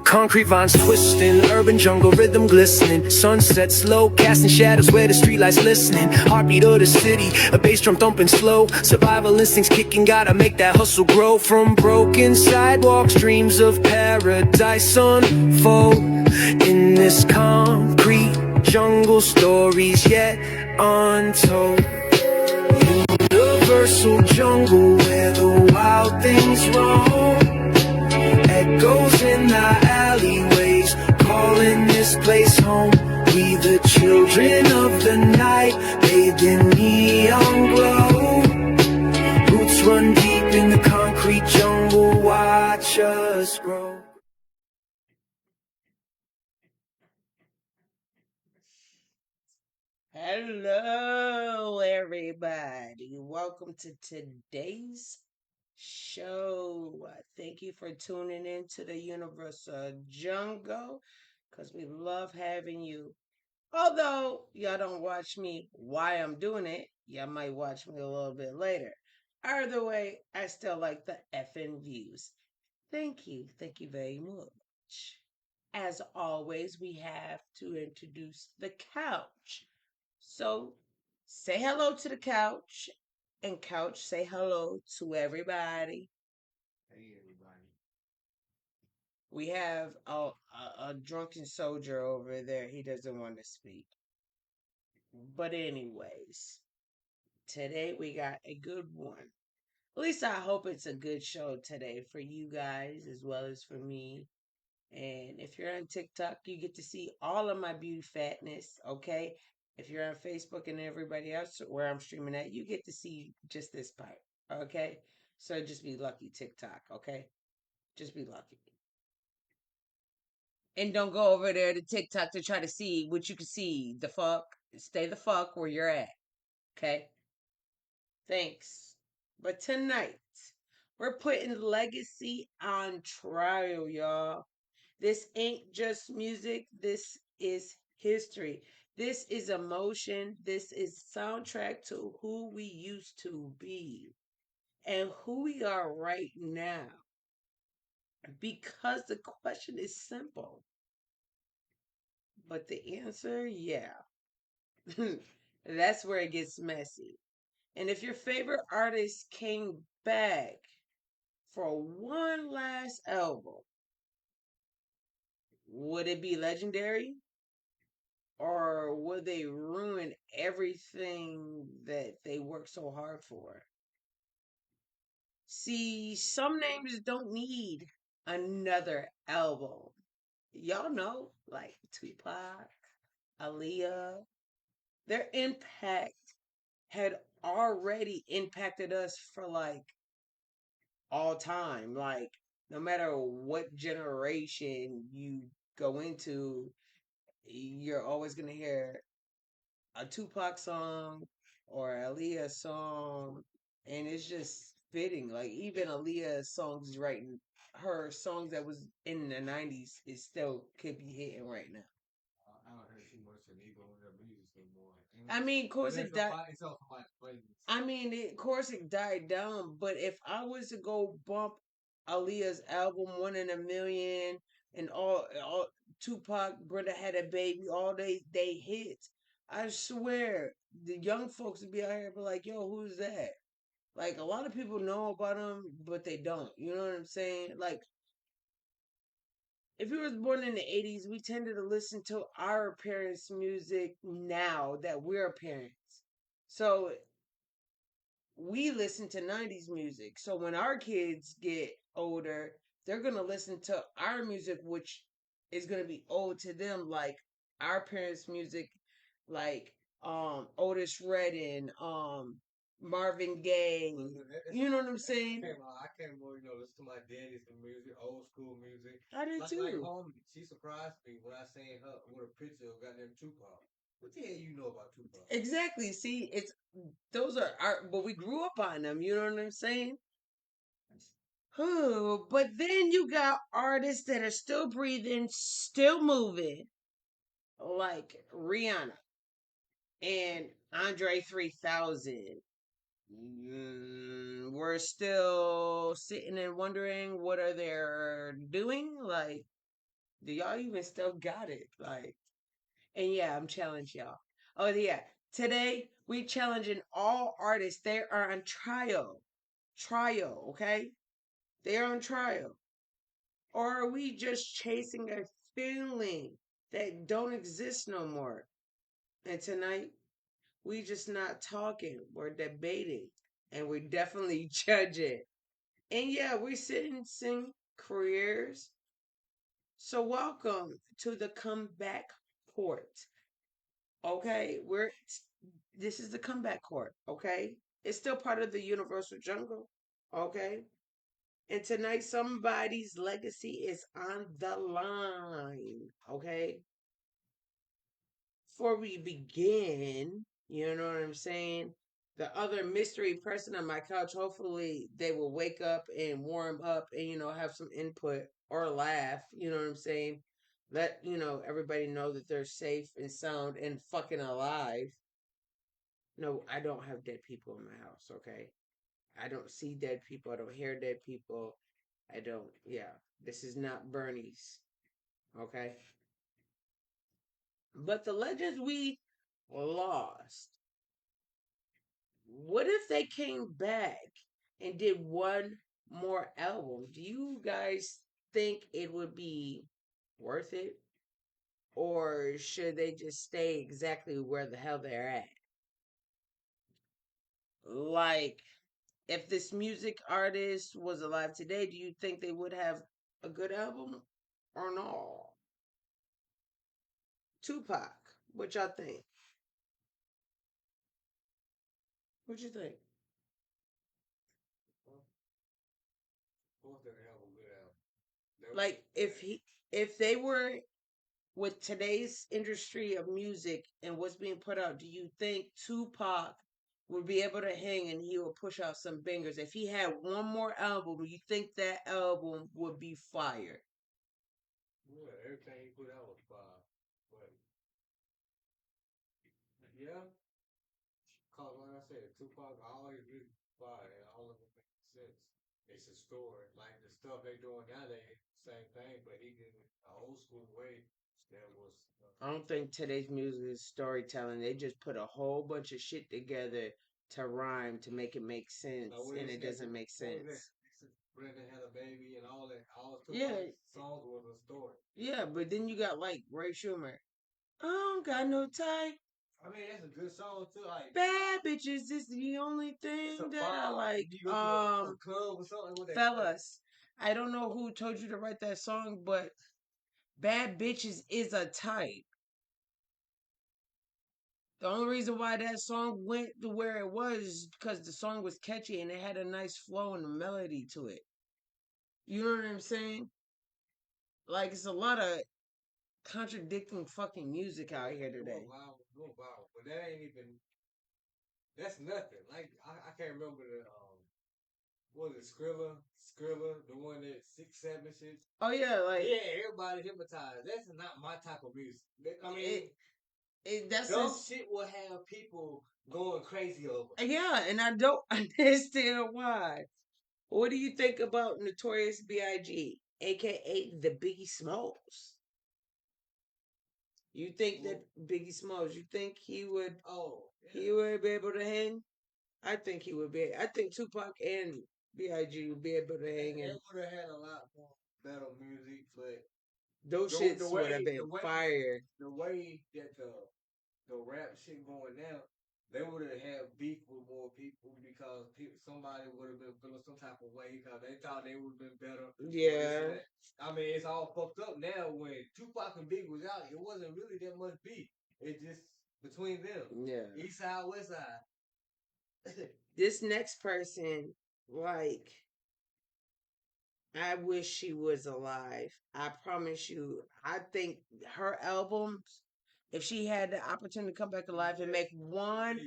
Concrete vines twisting, urban jungle rhythm glistening. Sunset slow, casting shadows where the streetlights listening. Heartbeat of the city, a bass drum thumping slow. Survival instincts kicking, gotta make that hustle grow. From broken sidewalks, dreams of paradise unfold. In this concrete jungle, stories yet untold. Universal jungle where the wild things roam. Echoes in the alleyways, calling this place home. We the children of the night, bathed in neon glow. Roots run deep in the concrete jungle, watch us grow. Hello, everybody. Welcome to today's show. Thank you for tuning in to the Universal Jungle because we love having you. Although y'all don't watch me while I'm doing it, y'all might watch me a little bit later. Either way, I still like the effing views. Thank you. Thank you very much. As always, we have to introduce the couch. So say hello to the couch, and couch say hello to everybody. Hey everybody. We have a drunken soldier over there. He doesn't want to speak. But anyways, today we got a good one. At least I hope it's a good show today for you guys as well as for me. And if you're on TikTok, you get to see all of my beauty fatness, okay? If you're on Facebook and everybody else where I'm streaming at, you get to see just this part, okay? So just be lucky, TikTok, okay? Just be lucky. And don't go over there to TikTok to try to see what you can see. The fuck. Stay the fuck where you're at, okay? Thanks. But tonight, we're putting legacy on trial, y'all. This ain't just music, this is history. This is emotion. This is soundtrack to who we used to be and who we are right now. Because the question is simple, but the answer, yeah. That's where it gets messy. And if your favorite artist came back for one last album, would it be legendary? Or would they ruin everything that they worked so hard for? See, some names don't need another album. Y'all know, like Tupac, Aaliyah, their impact had already impacted us for like all time. Like, no matter what generation you go into, you're always going to hear a Tupac song or Aaliyah song, and it's just fitting. Like even Aaliyah's songs writing her songs that was in the '90s, it still could be hitting right now. I don't hear too much of Negro in their music anymore. I mean, of course Unless it died. somebody, it's on somebody's playlist. I mean, of course it died down. But if I was to go bump Aaliyah's album "One in a Million" and all Tupac, Brother Had a Baby, all they hits, I swear the young folks would be out here be like, "Yo, who's that?" Like a lot of people know about him, but they don't. You know what I'm saying? Like if you was born in the '80s, we tended to listen to our parents' music now that we're parents. So we listen to '90s music. So when our kids get older, they're gonna listen to our music, which is gonna be old to them, like our parents' music, like Otis Redding, Marvin Gaye. You know what I'm saying? I came on, listen to my daddy's music, old school music. I did Like too. home, she surprised me when I seen her with a picture of goddamn Tupac. What the hell you know about Tupac? Exactly. See, it's those are our, but we grew up on them. You know what I'm saying? Oh, but then you got artists that are still breathing, still moving, like Rihanna and Andre 3000. We're still sitting and wondering what are they doing. Like Do y'all even still got it? Like, and yeah, I'm challenging y'all. Oh yeah, today we challenging all artists. They are on trial, okay? They are on trial. Or are we just chasing a feeling that don't exist no more? And tonight we just not talking, we're debating, and we're definitely judging. And yeah, we're sentencing careers. So welcome to the comeback court. Okay, this is the comeback court, okay? It's still part of the universal jungle, okay? And tonight somebody's legacy is on the line, okay? Before we begin, you know what I'm saying? The other mystery person on my couch, hopefully they will wake up and warm up and, have some input or laugh, you know what I'm saying? Let, everybody know that they're safe and sound and fucking alive. No, I don't have dead people in my house, okay? I don't see dead people. I don't hear dead people. I don't, yeah. This is not Bernie's, okay? But the legends we lost, what if they came back and did one more album? Do you guys think it would be worth it? Or should they just stay exactly where the hell they're at? Like, if this music artist was alive today, do you think they would have a good album or no? Tupac, what y'all think? What you think? Of course, they have a good album. Like, if they were with today's industry of music and what's being put out, do you think Tupac would be able to hang and he would push out some bangers? If he had one more album, do you think that album would be fire? Yeah, everything he put out was fire. But yeah, cause like I said, Tupac always really fire, and all of it makes sense. It's a story. Like the stuff they doing nowadays, same thing, but he did it the old school way. That was I don't think today's music is storytelling. They just put a whole bunch of shit together to rhyme to make it make sense, what and they it said. doesn't make What was that? sense. They said Brandon had a baby and all that. All Yeah, Tupac's songs was a story. yeah, but then you got like Ray Schumer. I don't got no type. I mean, that's a good song too. Like Bad bitches is the only it's a thing that I vibe. like. You go to a club or something with that. Fellas, I don't know who told you to write that song, but bad bitches is a type. The only reason why that song went to where it was is because the song was catchy and it had a nice flow and a melody to it. You know what I'm saying? Like it's a lot of contradicting fucking music out here today. No vibe, but that ain't even. That's nothing. Like I can't remember the what was it Skrilla, the one that 6 7 shit. Oh yeah, like Yeah, everybody hypnotized. That's not my type of music. I mean, that's dumb just, shit will have people going crazy over. yeah, and I don't understand why. What do you think about Notorious B.I.G., aka the Biggie Smalls? You think that Biggie Smalls? You think he would? Oh, yeah. He would be able to hang? I think he would be. I think Tupac and B.I.G. would be able to hang, They and would have had a lot more better music, but those shits would have been fire. the way that the rap shit going now, they would have had beef with more people because somebody would have been feeling some type of way because they thought they would have been better. Yeah. I mean, it's all fucked up now. When Tupac and Big was out, it wasn't really that much beef. It just between them. Yeah. East side, west side. This next person, like, I wish she was alive. I promise you. I think her albums, if she had the opportunity to come back alive and make one,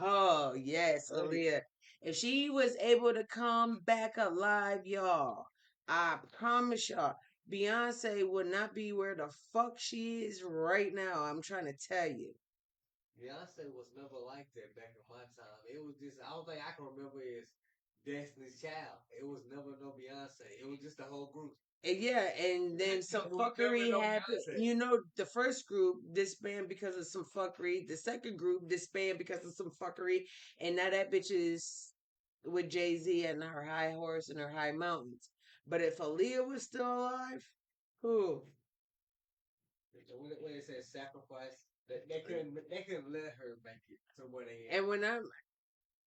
oh yes, Aaliyah. If she was able to come back alive, y'all, I promise y'all, Beyonce would not be where the fuck she is right now. I'm trying to tell you. Beyonce was never like that back in my time. It was just I don't think I can remember as Destiny's Child. It was never no Beyonce. It was just the whole group. And yeah, and then some Who was never fuckery no happened. Beyonce. You know, the first group disbanded because of some fuckery. The second group disbanded because of some fuckery. And now that bitch is with Jay-Z and her high horse and her high mountains. But if Aaliyah was still alive, who? When they said sacrifice, they couldn't let her make it to where they at. And when I'm,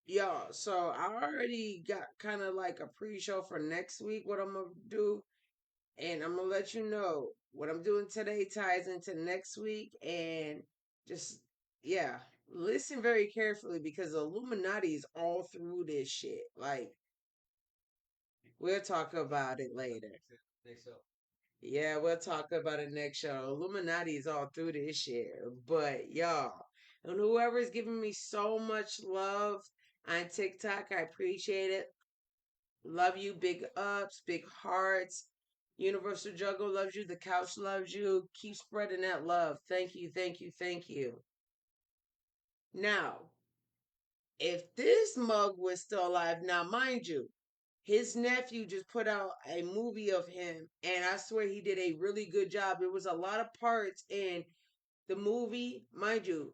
y'all, so I already got kind of like a pre-show for next week, what I'm gonna do. And I'm gonna let you know what I'm doing today ties into next week. And just, yeah, listen very carefully because the Illuminati is all through this shit. Like, we'll talk about it later. Next up. Yeah, we'll talk about it next show. Illuminati is all through this shit. But y'all, and whoever's giving me so much love on TikTok, I appreciate it. Love you. Big ups, big hearts. Universal Juggle loves you. The couch loves you. Keep spreading that love. Thank you, thank you, thank you. Now, if this mug was still alive, now mind you, his nephew just put out a movie of him, and I swear he did a really good job. There was a lot of parts in the movie, mind you.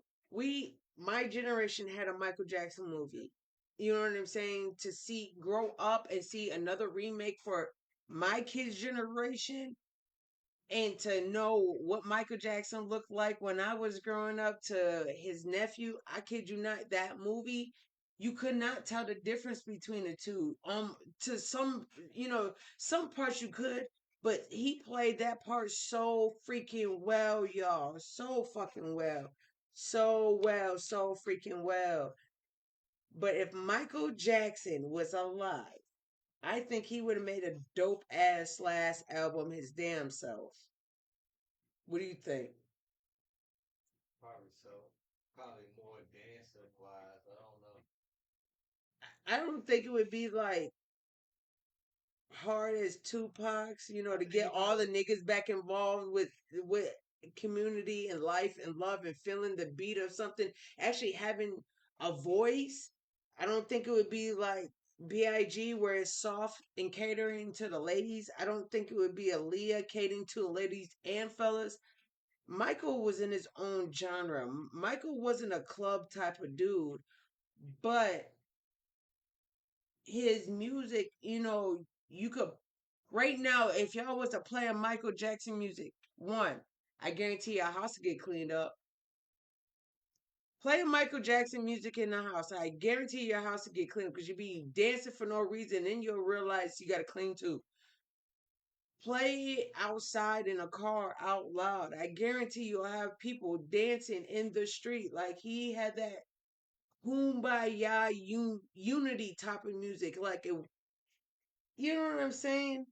My generation had a Michael Jackson movie. You know what I'm saying? To see grow up and see another remake for my kids' generation and to know what Michael Jackson looked like when I was growing up to his nephew, I kid you not, that movie, you could not tell the difference between the two. To some, some parts you could, but he played that part so freaking well, y'all. So fucking well. So well, so freaking well. But if Michael Jackson was alive, I think he would have made a dope ass last album his damn self. What do you think? Probably so. Probably more dancing wise. I don't know. I don't think it would be like hard as Tupac's, to get all the niggas back involved with community and life and love and feeling the beat of something, actually having a voice. I don't think it would be like BIG where it's soft and catering to the ladies. I don't think it would be Aaliyah catering to the ladies and fellas. Michael was in his own genre. Michael wasn't a club type of dude, but his music, you could right now, if y'all was to play a Michael Jackson music, one, I guarantee your house will get cleaned up. Play Michael Jackson music in the house. I guarantee your house will get cleaned because you'll be dancing for no reason. Then you'll realize you got to clean too. Play it outside in a car out loud. I guarantee you'll have people dancing in the street. Like he had that kumbaya unity type of music. Like it, you know what I'm saying?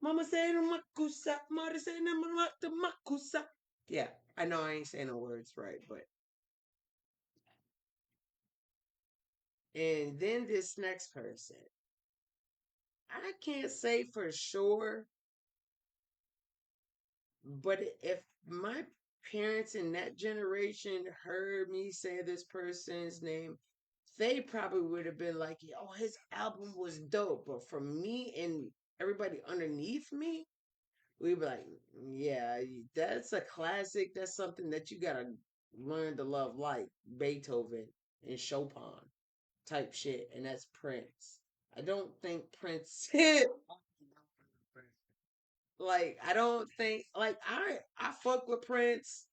Mama say no makusa, mama say no makusa. Yeah, I know I ain't saying the words right, but and then this next person, I can't say for sure, but if my parents in that generation heard me say this person's name, they probably would have been like, "Oh, his album was dope." But for me and everybody underneath me, we'd be like, yeah, that's a classic. That's something that you gotta learn to love, like Beethoven and Chopin type shit, and that's Prince. I don't think Prince like I don't think like I fuck with Prince.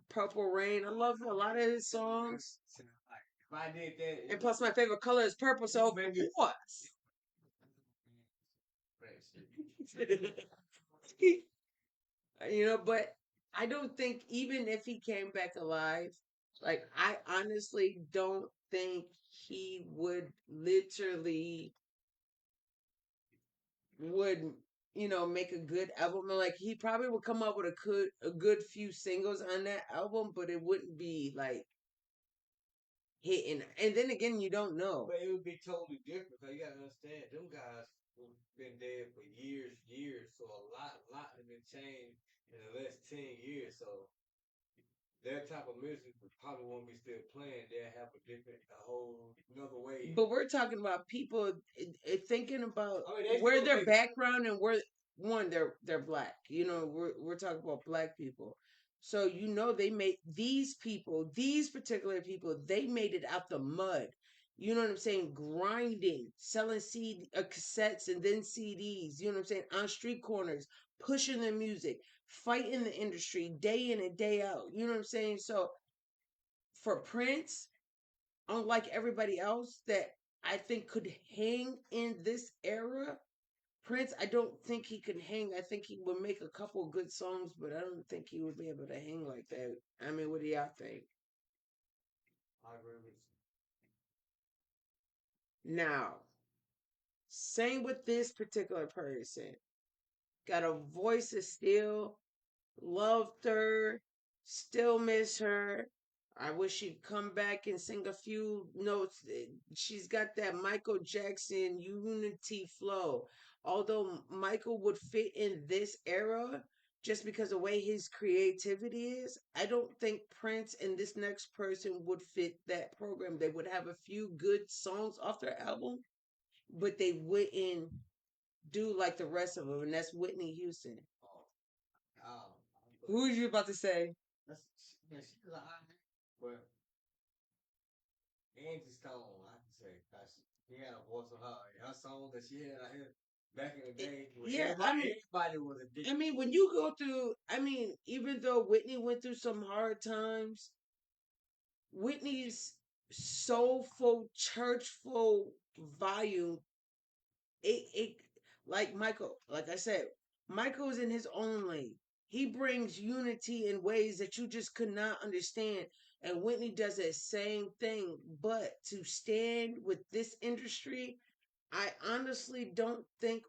Purple Rain. I love a lot of his songs. If I did that, And plus my favorite color is purple, so of course. But I don't think even if he came back alive, like I honestly don't think he would literally would make a good album. Like he probably would come up with a good few singles on that album, but it wouldn't be like hitting. And then again, you don't know. but it would be totally different. Cause you gotta understand, them guys been dead for years, years. So a lot has been changed in the last 10 years. So their type of music would probably won't be still playing. They'll have a whole another way. But we're talking about people thinking about I mean, they where still their make background and where one, they're black. You know, we're talking about black people. So you know they made these people, these particular people, they made it out the mud. You know what I'm saying? Grinding, selling cassettes and then CDs. You know what I'm saying? On street corners, pushing the music, fighting the industry day in and day out. You know what I'm saying? So for Prince, unlike everybody else that I think could hang in this era, Prince, I don't think he could hang. I think he would make a couple of good songs, but I don't think he would be able to hang like that. I mean, what do y'all think? I agree with Now, same with this particular person. Got a voice of steel, loved her, still miss her. I wish she'd come back and sing a few notes. She's got that Michael Jackson unity flow. Although Michael would fit in this era just because of the way his creativity is, I don't think Prince and this next person would fit that program. They would have a few good songs off their album, but they wouldn't do like the rest of them, and that's Whitney Houston. oh, oh, Who was you about to say? that's yeah, she's alright. But Angie Stone, I can say, 'cause she had a voice of her. Her song that she had out here back in the day, when Yeah, I mean, everybody was addicted. I mean, when you go through, I mean, even though Whitney went through some hard times, Whitney's soulful, churchful volume, it like Michael, like I said, Michael's in his own lane. He brings unity in ways that you just could not understand. And Whitney does the same thing. But to stand with this industry, I honestly don't think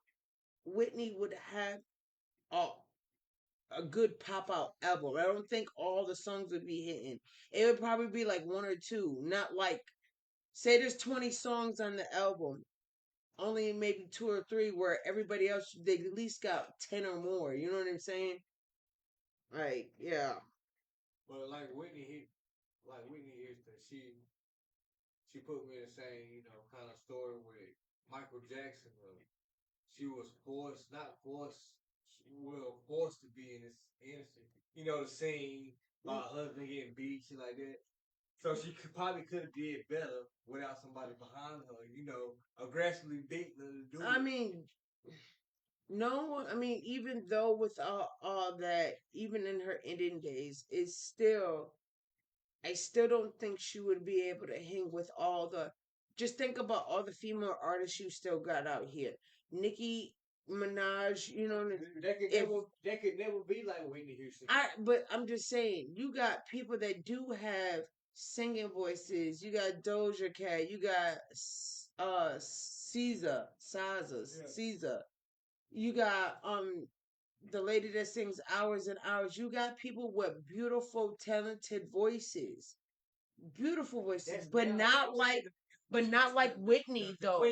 Whitney would have a, a good pop out album. I don't think all the songs would be hitting. It would probably be like one or two, not like, say there's 20 songs on the album, only maybe two or three where everybody else they at least got 10 or more. You know what I'm saying? Like, yeah. But like Whitney Houston, she put me in the same, kind of story with Michael Jackson. She was forced, not forced, well, forced to be in this industry. The scene, her husband getting beat, shit like that. So she could have did better without somebody behind her, aggressively beating her to do I it. mean, no, I mean, even though with all that, even in her ending days, it's still, I still don't think she would be able to hang with all the. Just think about all the female artists you still got out here. Nicki Minaj, you know, if That could never be like Whitney Houston. but I'm just saying, you got people that do have singing voices. You got Doja Cat. You got Yeah. Caesar. You got the lady that sings hours and hours. You got people with beautiful, talented voices, beautiful voices, but not like, Whitney though.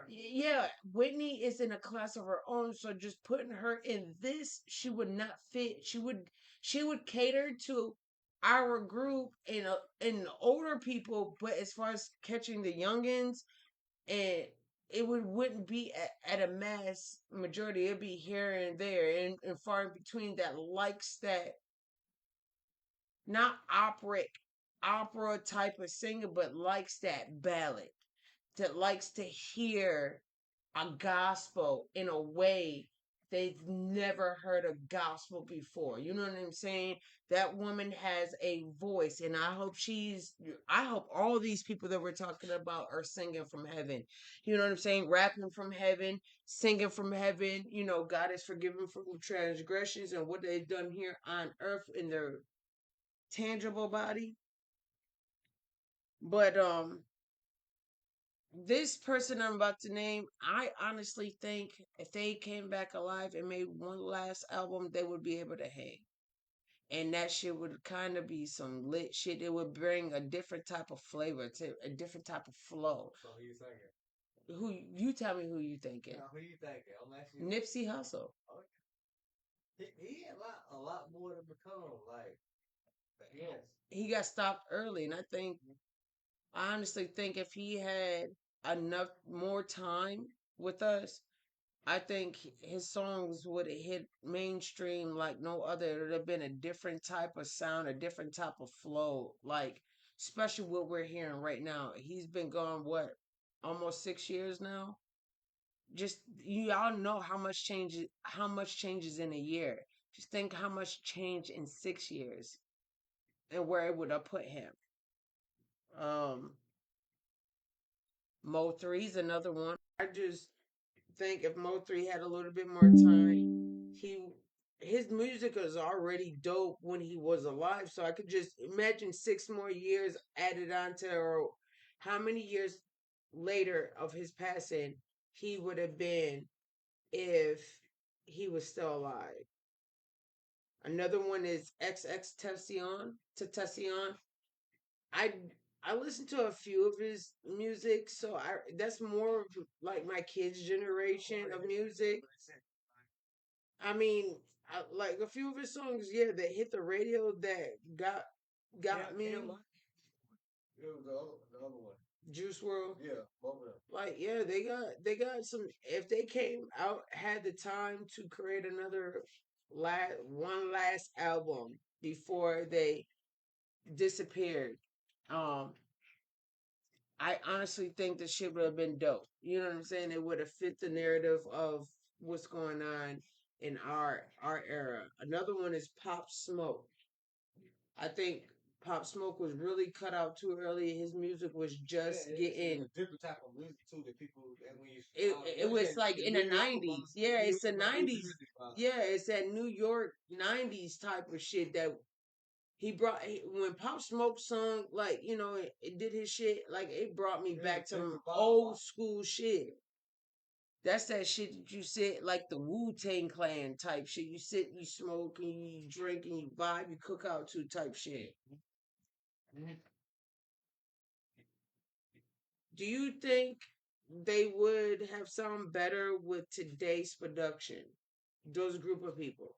Yeah, Whitney is in a class of her own, so just putting her in this, she would not fit. She would cater to our group and older people, but as far as catching the youngins, and it wouldn't be at a mass majority. It'd be here and there and far in between that likes that, not opera type of singer, but likes that ballad, that likes to hear a gospel in a way they've never heard a gospel before. You know what I'm saying? That woman has a voice, and I hope all these people that we're talking about are singing from heaven. You know what I'm saying? Rapping from heaven, singing from heaven. You know, God is forgiven from transgressions and what they've done here on earth in their tangible body. But this person I'm about to name, I honestly think if they came back alive and made one last album, they would be able to hang. And that shit would kind of be some lit shit. It would bring a different type of flavor to a different type of flow. So who you thinking? Who you tell me who you thinking? Now, who you thinking? I'm asking you. Nipsey Hussle. Oh, he had a lot more to become. Like, yes. He got stopped early, and I honestly think if he had enough more time with us, I think his songs would have hit mainstream like no other. It would have been a different type of sound, a different type of flow. Like, especially what we're hearing right now. He's been gone, what, almost 6 years now? Just you all know how much changes in a year. Just think how much change in 6 years and where it would have put him. Um, Mo 3's another one. I just think if Mo 3 had a little bit more time, his music is already dope when he was alive. So I could just imagine 6 more years added on to, or how many years later of his passing he would have been if he was still alive. Another one is XX Tentacion. I I listen to a few of his music, so I that's more of like my kids' generation of music. I mean, like a few of his songs, yeah, that hit the radio that got me. It was the other one. Juice World. Yeah, both of them. Like, yeah, they got some. If they came out, had the time to create another one last album before they disappeared, um, I honestly think the shit would have been dope. You know what I'm saying? It would have fit the narrative of what's going on in our era. Another one is Pop Smoke. I think Pop Smoke was really cut out too early. His music was just It's getting. a different type of music too that people that when you It was like in the 90s. Yeah, it's the 90s. Yeah, it's that New York 90s type of shit that when Pop Smoke sung, like, it did his shit, like it brought me back to old school shit. That's that shit that you sit like the Wu-Tang Clan type shit. You sit, you smoke, and you drink, and you vibe, you cook out to type shit. Do you think they would have sound better with today's production? Those group of people.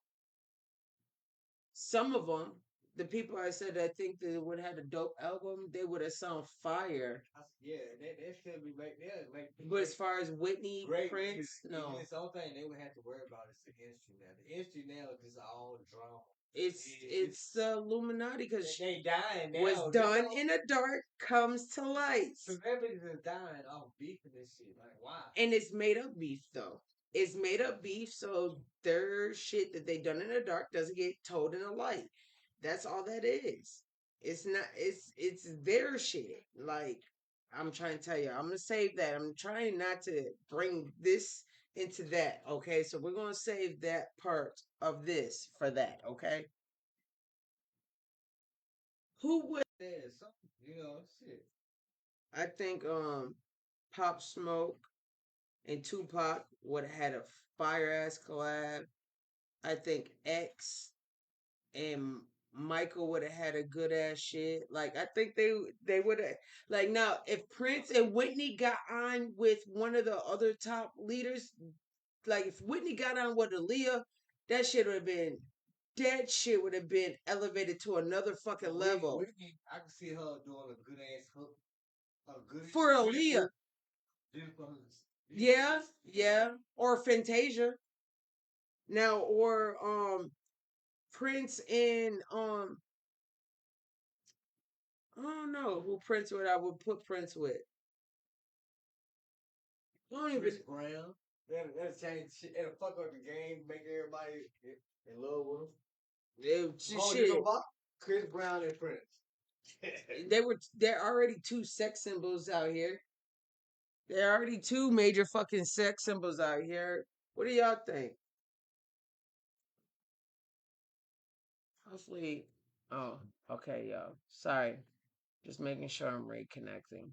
Some of them, the people I said I think they would have had a dope album, they would have sound fire. Yeah, they still be make like. But as far as Whitney, Great Prince, music. no. It's the only thing they would have to worry about is the industry now. The industry now is just all drama. It's the Illuminati because They dying now. what's done in the dark comes to light. Celebrities are dying off beef and this shit. Like, why? And it's made up beef though. It's made up beef, so their shit that they done in the dark doesn't get told in the light. That's all that is. It's not. It's their shit. Like, I'm trying to tell you, I'm gonna save that. I'm trying not to bring this into that. Okay, so we're gonna save that part of this for that. Okay. Who would? Yeah, something, shit. I think Pop Smoke and Tupac would have had a fire ass collab. I think X and Michael would have had a good ass shit. Like, I think they would have, like, now if Prince and Whitney got on with one of the other top leaders, like if Whitney got on with Aaliyah, that shit would have been that shit would have been elevated to another fucking level. Whitney, I can see her doing a good ass hook, a good For Aaliyah. hook. Yeah, yeah. Or Fantasia. Now, or Prince and I don't know who Prince would I would put Prince with. I don't Chris even. Brown. That'll change shit. It'll fuck up the game, make everybody in love with him. Shit. You know Chris Brown and Prince. They're already two sex symbols out here. There are already two major fucking sex symbols out here. What do y'all think? Hopefully. Oh, okay, y'all. Sorry. Just making sure I'm reconnecting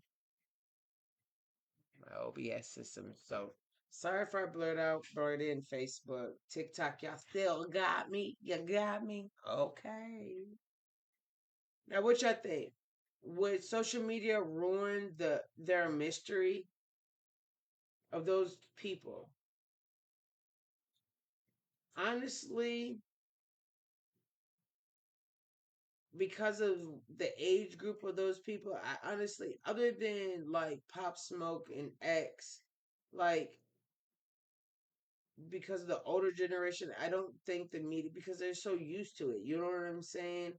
my OBS system. So sorry if I blurred in Facebook, TikTok. Y'all still got me. You got me. Okay. Now, what y'all think? Would social media ruin their mystery of those people? Honestly, because of the age group of those people, I honestly, other than like Pop Smoke and X, like because of the older generation, I don't think the media, because they're so used to it. You know what I'm saying?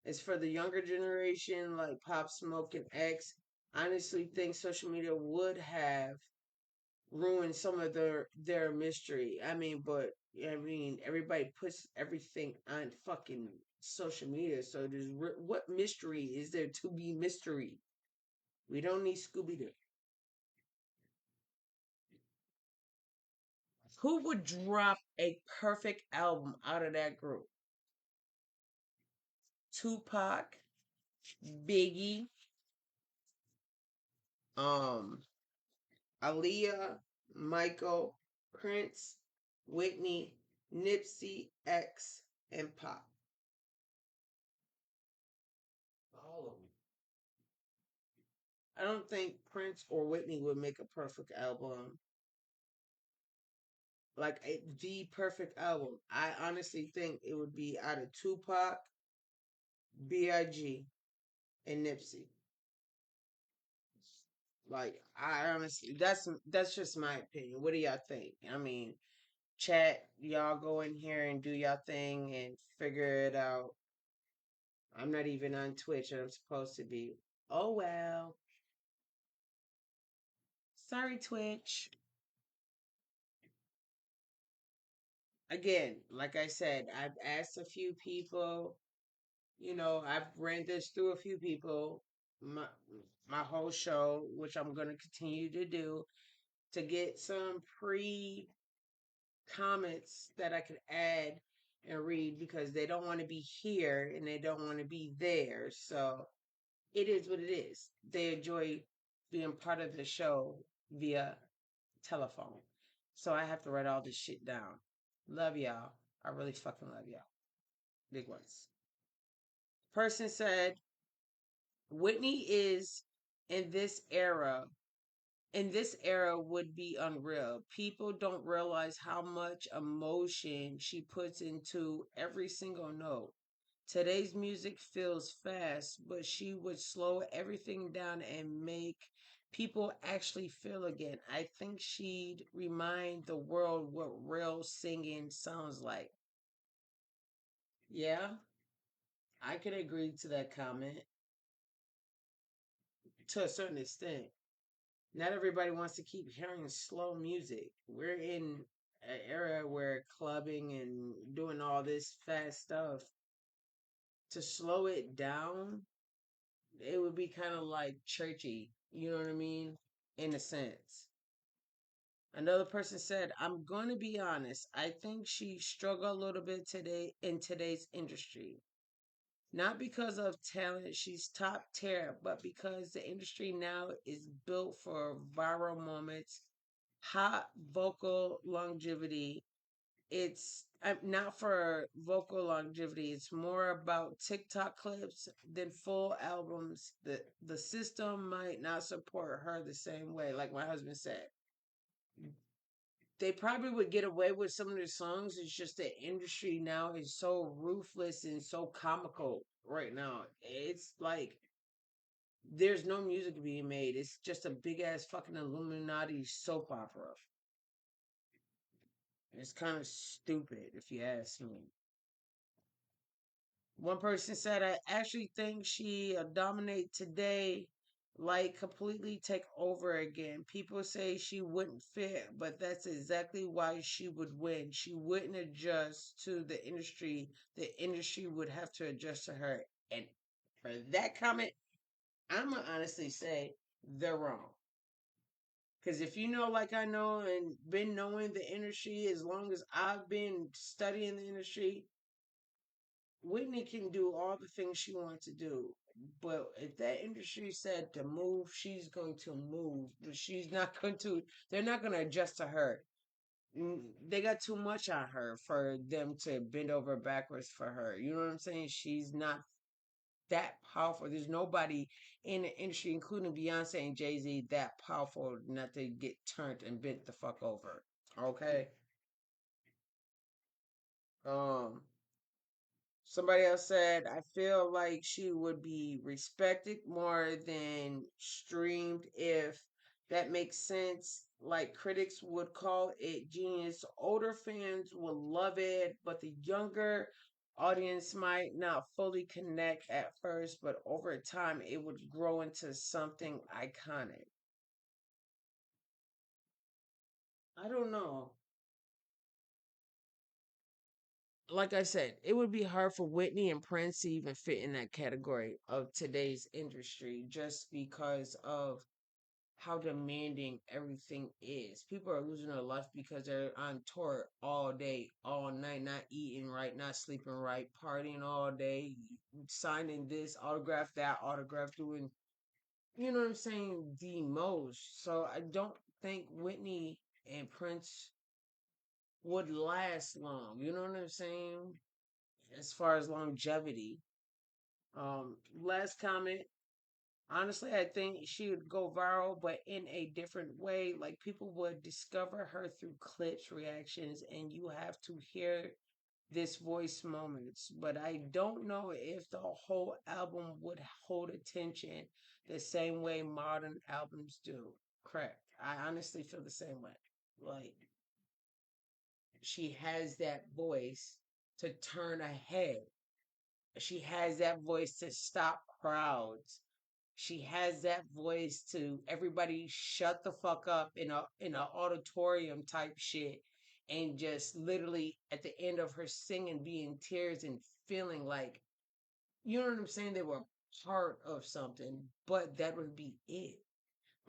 As for the younger generation, like Pop Smoke and X, I honestly think social media would have ruined some of their mystery. I mean, everybody puts everything on fucking social media. So what mystery is there to be mystery? We don't need Scooby Doo. Who would drop a perfect album out of that group? Tupac, Biggie, um, Aaliyah, Michael, Prince, Whitney, Nipsey, X, and Pop. All of them. I don't think Prince or Whitney would make a perfect album. Like the perfect album. I honestly think it would be out of Tupac, B.I.G., and Nipsey. Like I honestly, that's just my opinion. What do y'all think? I mean, chat, y'all go in here and do y'all thing and figure it out. I'm not even on Twitch and I'm supposed to be. Oh well. Sorry, Twitch. Again, like I said, I've asked a few people, I've ran this through a few people, my my whole show, which I'm gonna continue to do, to get some pre comments that I could add and read because they don't want to be here and they don't want to be there. So it is what it is. They enjoy being part of the show via telephone. So I have to write all this shit down. Love y'all. I really fucking love y'all. Big ones. Person said Whitney is in this era would be unreal. People don't realize how much emotion she puts into every single note. Today's music feels fast, but she would slow everything down and make people actually feel again. I think she'd remind the world what real singing sounds like. Yeah, I could agree to that comment to a certain extent. Not everybody wants to keep hearing slow music. We're in an era where clubbing and doing all this fast stuff, to slow it down, it would be kind of like churchy. You know what I mean? In a sense. Another person said, I'm going to be honest. I think she struggled a little bit today in today's industry. Not because of talent, she's top tier, but because the industry now is built for viral moments, hot vocal longevity. It's not for vocal longevity. It's more about TikTok clips than full albums. The system might not support her the same way, like my husband said. They probably would get away with some of their songs. It's just the industry now is so ruthless and so comical right now. It's like there's no music being made. It's just a big ass fucking Illuminati soap opera. It's kind of stupid if you ask me. One person said, I actually think she dominate today, like completely take over again. People say she wouldn't fit, but that's exactly why she would win. She wouldn't adjust to the industry. The industry would have to adjust to her. And for that comment, I'm going to honestly say they're wrong. Because if you know, like I know, and been knowing the industry as long as I've been studying the industry, Whitney can do all the things she wants to do. But if that industry said to move, she's going to move. But she's not going to, they're not going to adjust to her. They got too much on her for them to bend over backwards for her. You know what I'm saying? She's not that powerful. There's nobody in the industry, including Beyonce and Jay-Z, that powerful not to get turned and bent the fuck over. Okay? Um, Somebody else said, I feel like she would be respected more than streamed if that makes sense. Like critics would call it genius. Older fans will love it, but the younger audience might not fully connect at first, but over time it would grow into something iconic. I don't know. Like I said, it would be hard for Whitney and Prince to even fit in that category of today's industry just because of how demanding everything is. People are losing their life because they're on tour all day, all night, not eating right, not sleeping right, partying all day, signing this autograph, doing, you know what I'm saying, the most. So I don't think Whitney and Prince would last long. You know what I'm saying? As far as longevity. Last comment. Honestly, I think she would go viral, but in a different way. Like people would discover her through clips, reactions, and you have to hear this voice moments. But I don't know if the whole album would hold attention the same way modern albums do. Correct. I honestly feel the same way. Like she has that voice to turn ahead. She has that voice to stop crowds. She has that voice to everybody shut the fuck up in a auditorium type shit, and just literally at the end of her singing be in tears and feeling like, you know what I'm saying, they were part of something, but that would be it.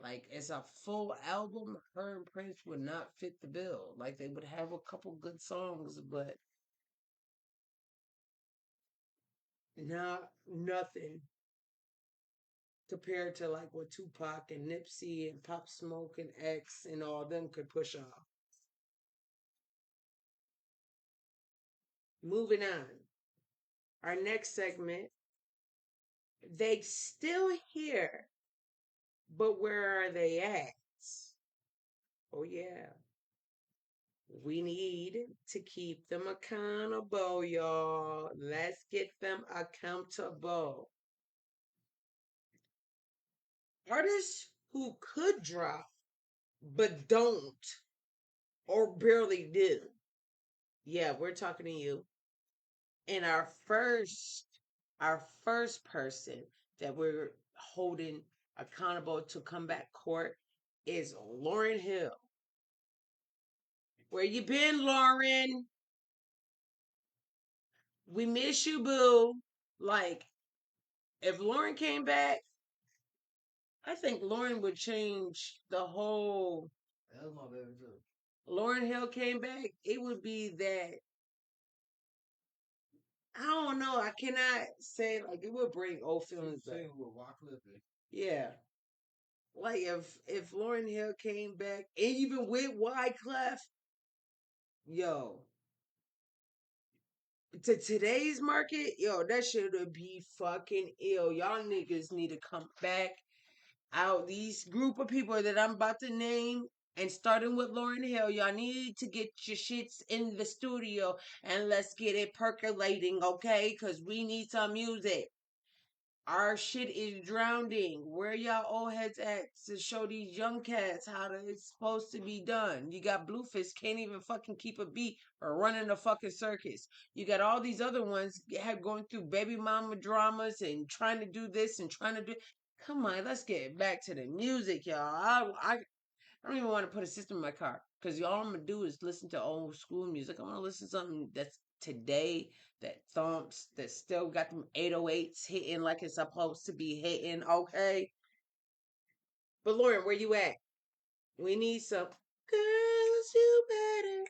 Like as a full album, her and Prince would not fit the bill. Like they would have a couple good songs, but not nothing compared to like what Tupac and Nipsey and Pop Smoke and X and all them could push off. Moving on. Our next segment, they still here, but where are they at? Oh yeah. We need to keep them accountable, y'all. Let's get them accountable. Artists who could drop but don't or barely do. Yeah, we're talking to you. And our first person that we're holding accountable to comeback court is Lauren Hill. Where you been, Lauren? We miss you, boo. Like, if Lauren came back, I think Lauren would change the whole. That was my baby too. Lauren Hill came back, it would be that. I don't know. I cannot say like it would bring old feelings back. Sing with Wycliffe. Yeah, like if Lauren Hill came back, and even with Wyclef, yo, to today's market, yo, that should be fucking ill. Y'all niggas need to come back out. These group of people that I'm about to name, and starting with Lauren Hill, y'all need to get your shits in the studio and let's get it percolating, okay? Because we need some music. Our shit is drowning. Where y'all old heads at to show these young cats how it's supposed to be done? You got Blueface can't even fucking keep a beat or running a fucking circus. You got all these other ones have going through baby mama dramas and trying to do this and trying to do. Come on, let's get back to the music, y'all. I don't even want to put a system in my car because all I'm gonna do is listen to old school music. I want to listen to something that's today, that thumps, that still got them 808s hitting like it's supposed to be hitting. Okay, but Lauren, where you at? We need some girls. You better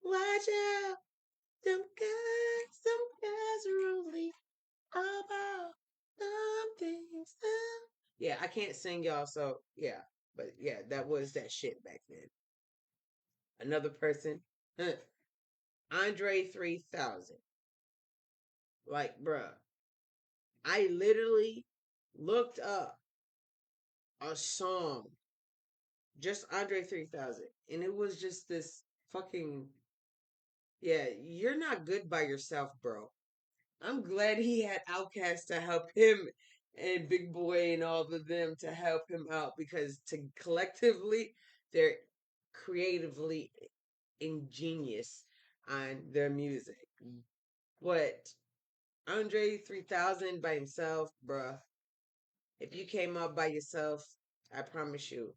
watch out. Some guys are only about some things. Yeah, I can't sing y'all, so yeah. But yeah, that was that shit back then. Another person, Andre 3000. Like, bruh, I literally looked up a song, just Andre 3000, and it was just this fucking, yeah, you're not good by yourself, bro. I'm glad he had Outkast to help him and Big Boy and all of them to help him out because to collectively they're creatively ingenious on their music. But Andre 3000 by himself, bruh, if you came out by yourself, I promise you,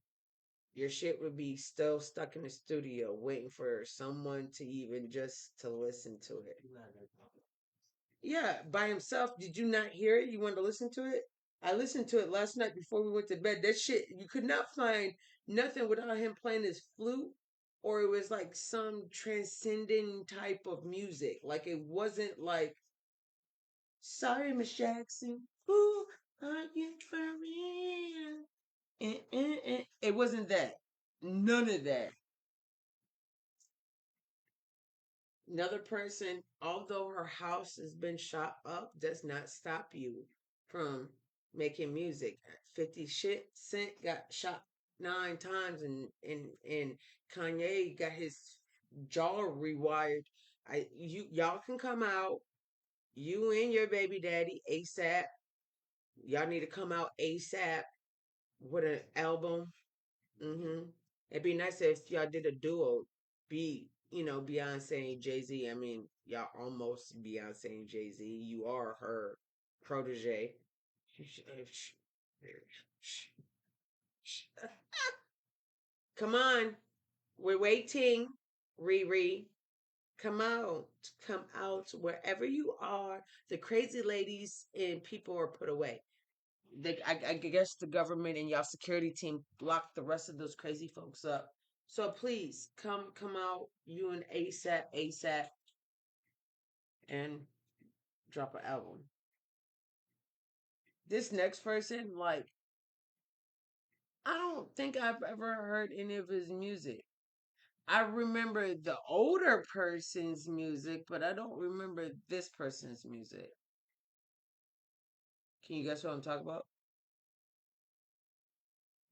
your shit would be still stuck in the studio waiting for someone to even just to listen to it. Yeah, by himself. Did you not hear it? You wanted to listen to it? I listened to it last night before we went to bed. That shit, you could not find nothing without him playing his flute, or it was like some transcending type of music. Like it wasn't like, sorry, Miss Jackson. Who are you for real? It wasn't that. None of that. Another person, although her house has been shot up, does not stop you from making music. 50 Cent got shot 9 times, and Kanye got his jaw rewired. Y'all can come out, you and your baby daddy ASAP. Y'all need to come out ASAP with an album. It'd be nice if y'all did a duo. Beyonce and Jay Z. I mean, y'all almost Beyonce and Jay Z. You are her protege. Come on, we're waiting. Riri, come out, come out wherever you are. The crazy ladies and people are put away. I guess the government and y'all security team locked the rest of those crazy folks up. So please come out, you and ASAP, and drop an album. This next person, like, I don't think I've ever heard any of his music. I remember the older person's music, but I don't remember this person's music. Can you guess what I'm talking about?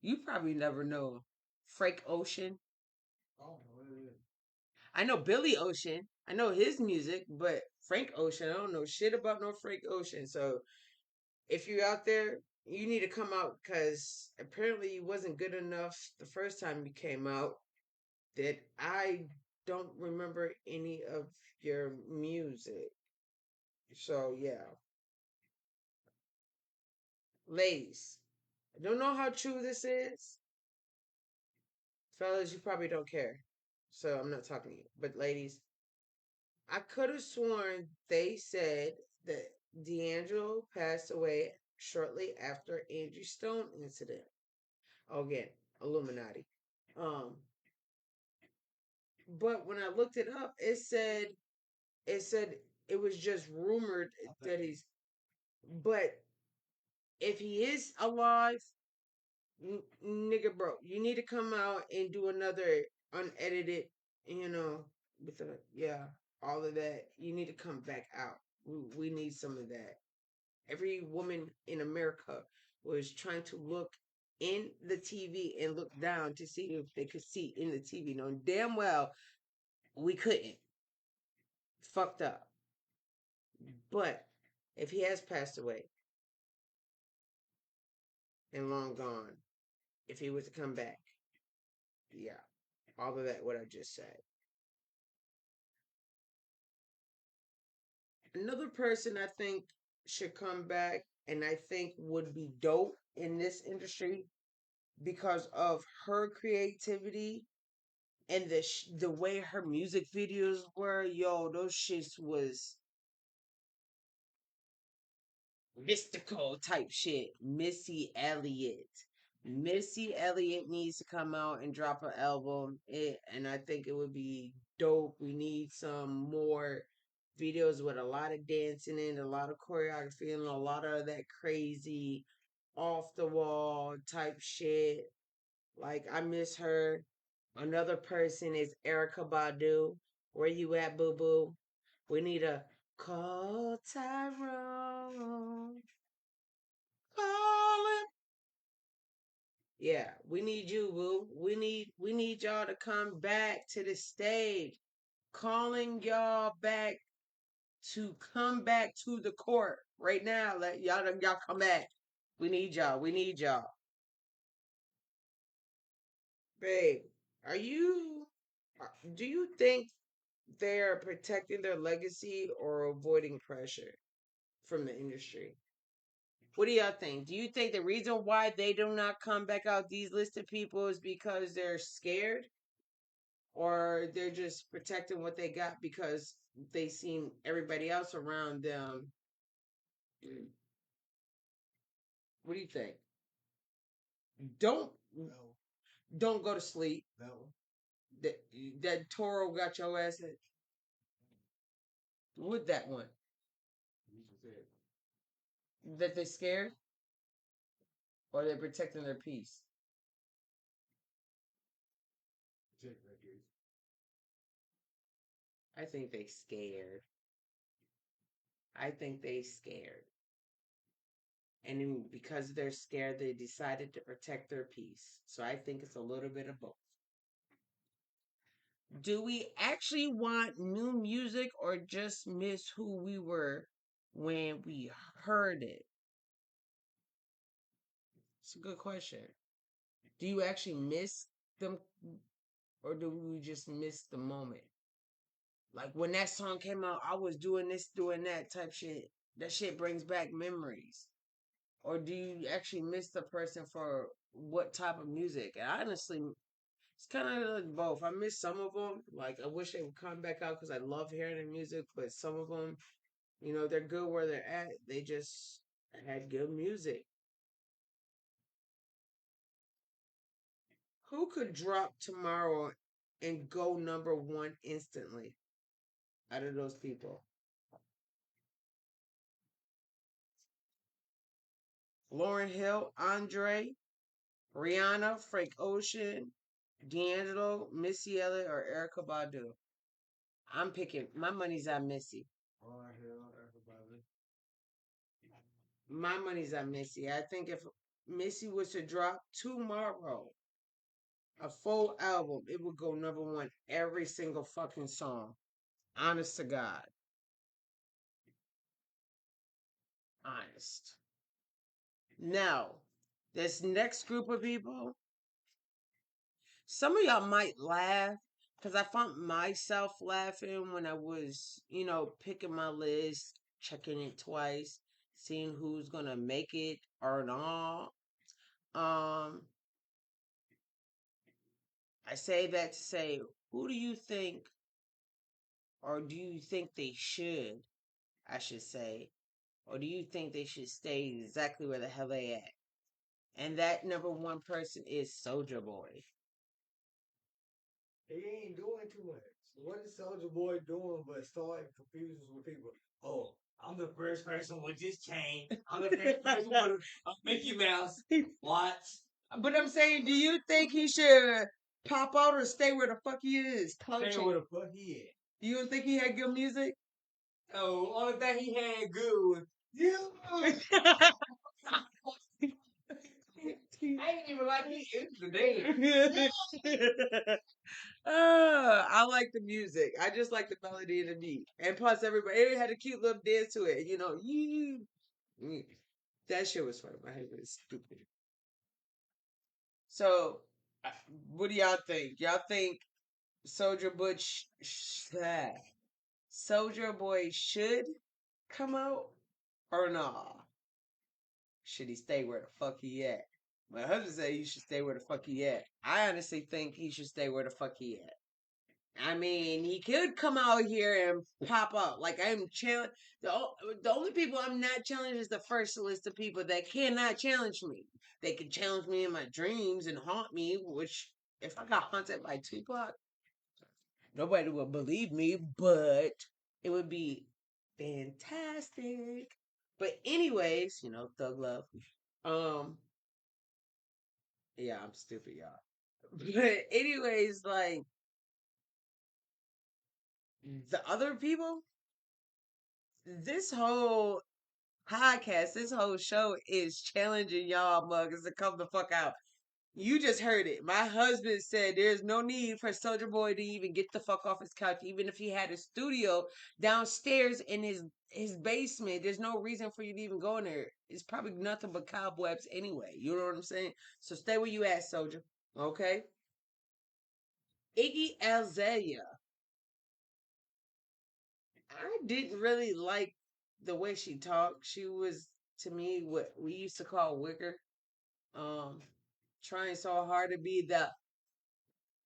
You probably never know Frank Ocean. Oh, what it is? I know Billy Ocean. I know his music, but Frank Ocean, I don't know shit about no Frank Ocean. So if you're out there, you need to come out because apparently you wasn't good enough the first time you came out. That I don't remember any of your music. So yeah, ladies, I don't know how true this is. Fellas, you probably don't care. So I'm not talking to you. But ladies, I could have sworn they said that D'Angelo passed away shortly after Angie Stone incident. Oh, again, Illuminati. Um, but when I looked it up, it said it was just rumored that he's. But if he is alive, nigga, bro, you need to come out and do another unedited, you know, with the all of that. You need to come back out. We need some of that. Every woman in America was trying to look in the TV and look down to see if they could see in the TV, knowing damn well we couldn't. Fucked up. But if he has passed away and long gone, if he was to come back, yeah, all of that, what I just said. Another person I think should come back and I think would be dope in this industry because of her creativity and the way her music videos were, yo, those shits was mystical type shit. Missy Elliott needs to come out and drop an album, and I think it would be dope. We need some more videos with a lot of dancing in, a lot of choreography, and a lot of that crazy off the wall type shit. Like I miss her. Another person is Erica Badu. Where you at, boo boo? We need a call Tyrone. Call him. Yeah, we need you, boo. We need y'all to come back to the stage. Calling y'all back to come back to the court right now. Let y'all come back. We need y'all. We need y'all. Babe, are you, do you think they're protecting their legacy or avoiding pressure from the industry? What do y'all think? Do you think the reason why they do not come back out, these listed people, is because they're scared? Or they're just protecting what they got because they seen everybody else around them? What do you think? Don't No, don't go to sleep. no. That that Toro got your ass with that one. You just said That they're scared or they're protecting their peace. check that case. I think they scared. I think they scared. And because they're scared, they decided to protect their peace. So I think it's a little bit of both. Do we actually want new music or just miss who we were when we heard it? It's a good question. Do you actually miss them or do we just miss the moment? Like when that song came out, I was doing this, doing that type shit. That shit brings back memories. Or do you actually miss the person for what type of music? And honestly, it's kind of like both. I miss some of them. Like I wish they would come back out because I love hearing their music. But some of them, they're good where they're at. They just had good music. Who could drop tomorrow and go number one instantly out of those people? Lauren Hill, Andre, Rihanna, Frank Ocean, D'Angelo, Missy Elliott, or Erica Badu? I'm picking. My money's on Missy. All right, hell, everybody. My money's on Missy. I think if Missy was to drop tomorrow a full album, it would go number one every single fucking song. Honest to God. Honest. Now, this next group of people, some of y'all might laugh because I found myself laughing when I was, picking my list, checking it twice, seeing who's gonna make it or not. Um, I say that to say, who do you think, or do you think they should, I should say, or do you think they should stay exactly where the hell they at? And that number one person is Soldier Boy. He ain't doing too much. What is Soldier Boy doing but starting confusions with people? Oh, I'm the first person with this chain. I'm the first person with a Mickey Mouse. What? But I'm saying, do you think he should pop out or stay where the fuck he is? Stay where the fuck he at. You don't think he had good music? Oh, only thing he had good was you. I ain't even like he is today. I like the music. I just like the melody and the beat. And plus, everybody had a cute little dance to it. That shit was funny. My head was stupid. So, what do y'all think? Y'all think Soldier Butch, Soldier Boy should come out or nah? Should he stay where the fuck he at? My husband said he should stay where the fuck he at. I honestly think he should stay where the fuck he at. I mean, he could come out here and pop up. Like I'm challenge the only people I'm not challenging is the first list of people that cannot challenge me. They can challenge me in my dreams and haunt me, which if I got haunted by Tupac, nobody would believe me, but it would be fantastic. But anyways, thug love. Um, yeah, I'm stupid, y'all. But anyways, like the other people, this whole podcast, this whole show is challenging y'all muggers to come the fuck out. You just heard it. My husband said there's no need for Soldier Boy to even get the fuck off his couch, even if he had a studio downstairs in his basement. There's no reason for you to even go in there. it's probably nothing but cobwebs anyway. You know what I'm saying? So stay where you at, soldier. Okay. Iggy Azalea. I didn't really like the way she talked. She was to me what we used to call wicker. Um, trying so hard to be the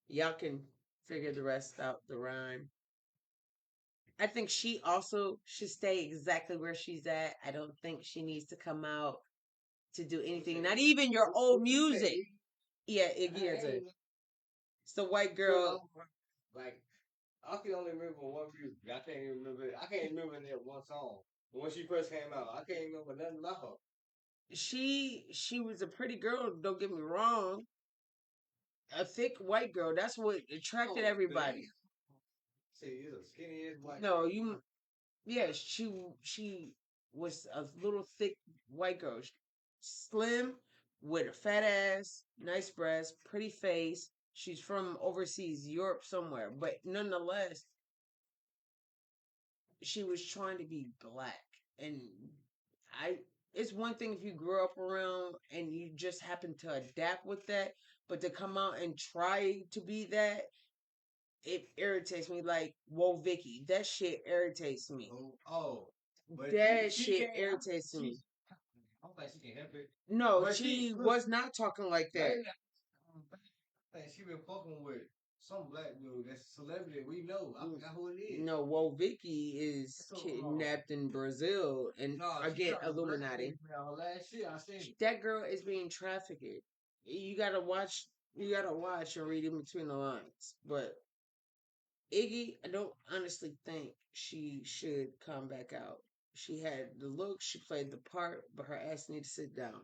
y'all can figure the rest out the rhyme. I think she also should stay exactly where she's at. I don't think she needs to come out to do anything. Not even your old music. Yeah, Iggy Azalea. It's the white girl. Like I can only remember one music. I can't even remember. I can't even remember that one song. When she first came out, I can't remember nothing about her. She was a pretty girl. Don't get me wrong. A thick white girl. That's what attracted everybody. See, it's a skinny ass white. No, you. Yeah, she was a little thick white girl, slim with a fat ass, nice breasts, pretty face. She's from overseas, Europe somewhere, but nonetheless, she was trying to be black. And I, it's one thing if you grew up around and you just happen to adapt with that, but to come out and try to be that, it irritates me. Like, whoa, Vicky, that shit irritates me. But That she shit can't. irritates me. I don't think she can help it. No, But she look, was not talking like that. I think she been fucking with some black dude that's a celebrity we know. I forgot who it is. No, well, Vicky is So, kidnapped in Brazil, and No, she again, tried to Illuminati. blackmail me on her last shit. I seen it. That girl is being trafficked. You gotta watch. You gotta watch and read in between the lines. But Iggy, I don't honestly think she should come back out. She had the look, she played the part, but her ass need to sit down.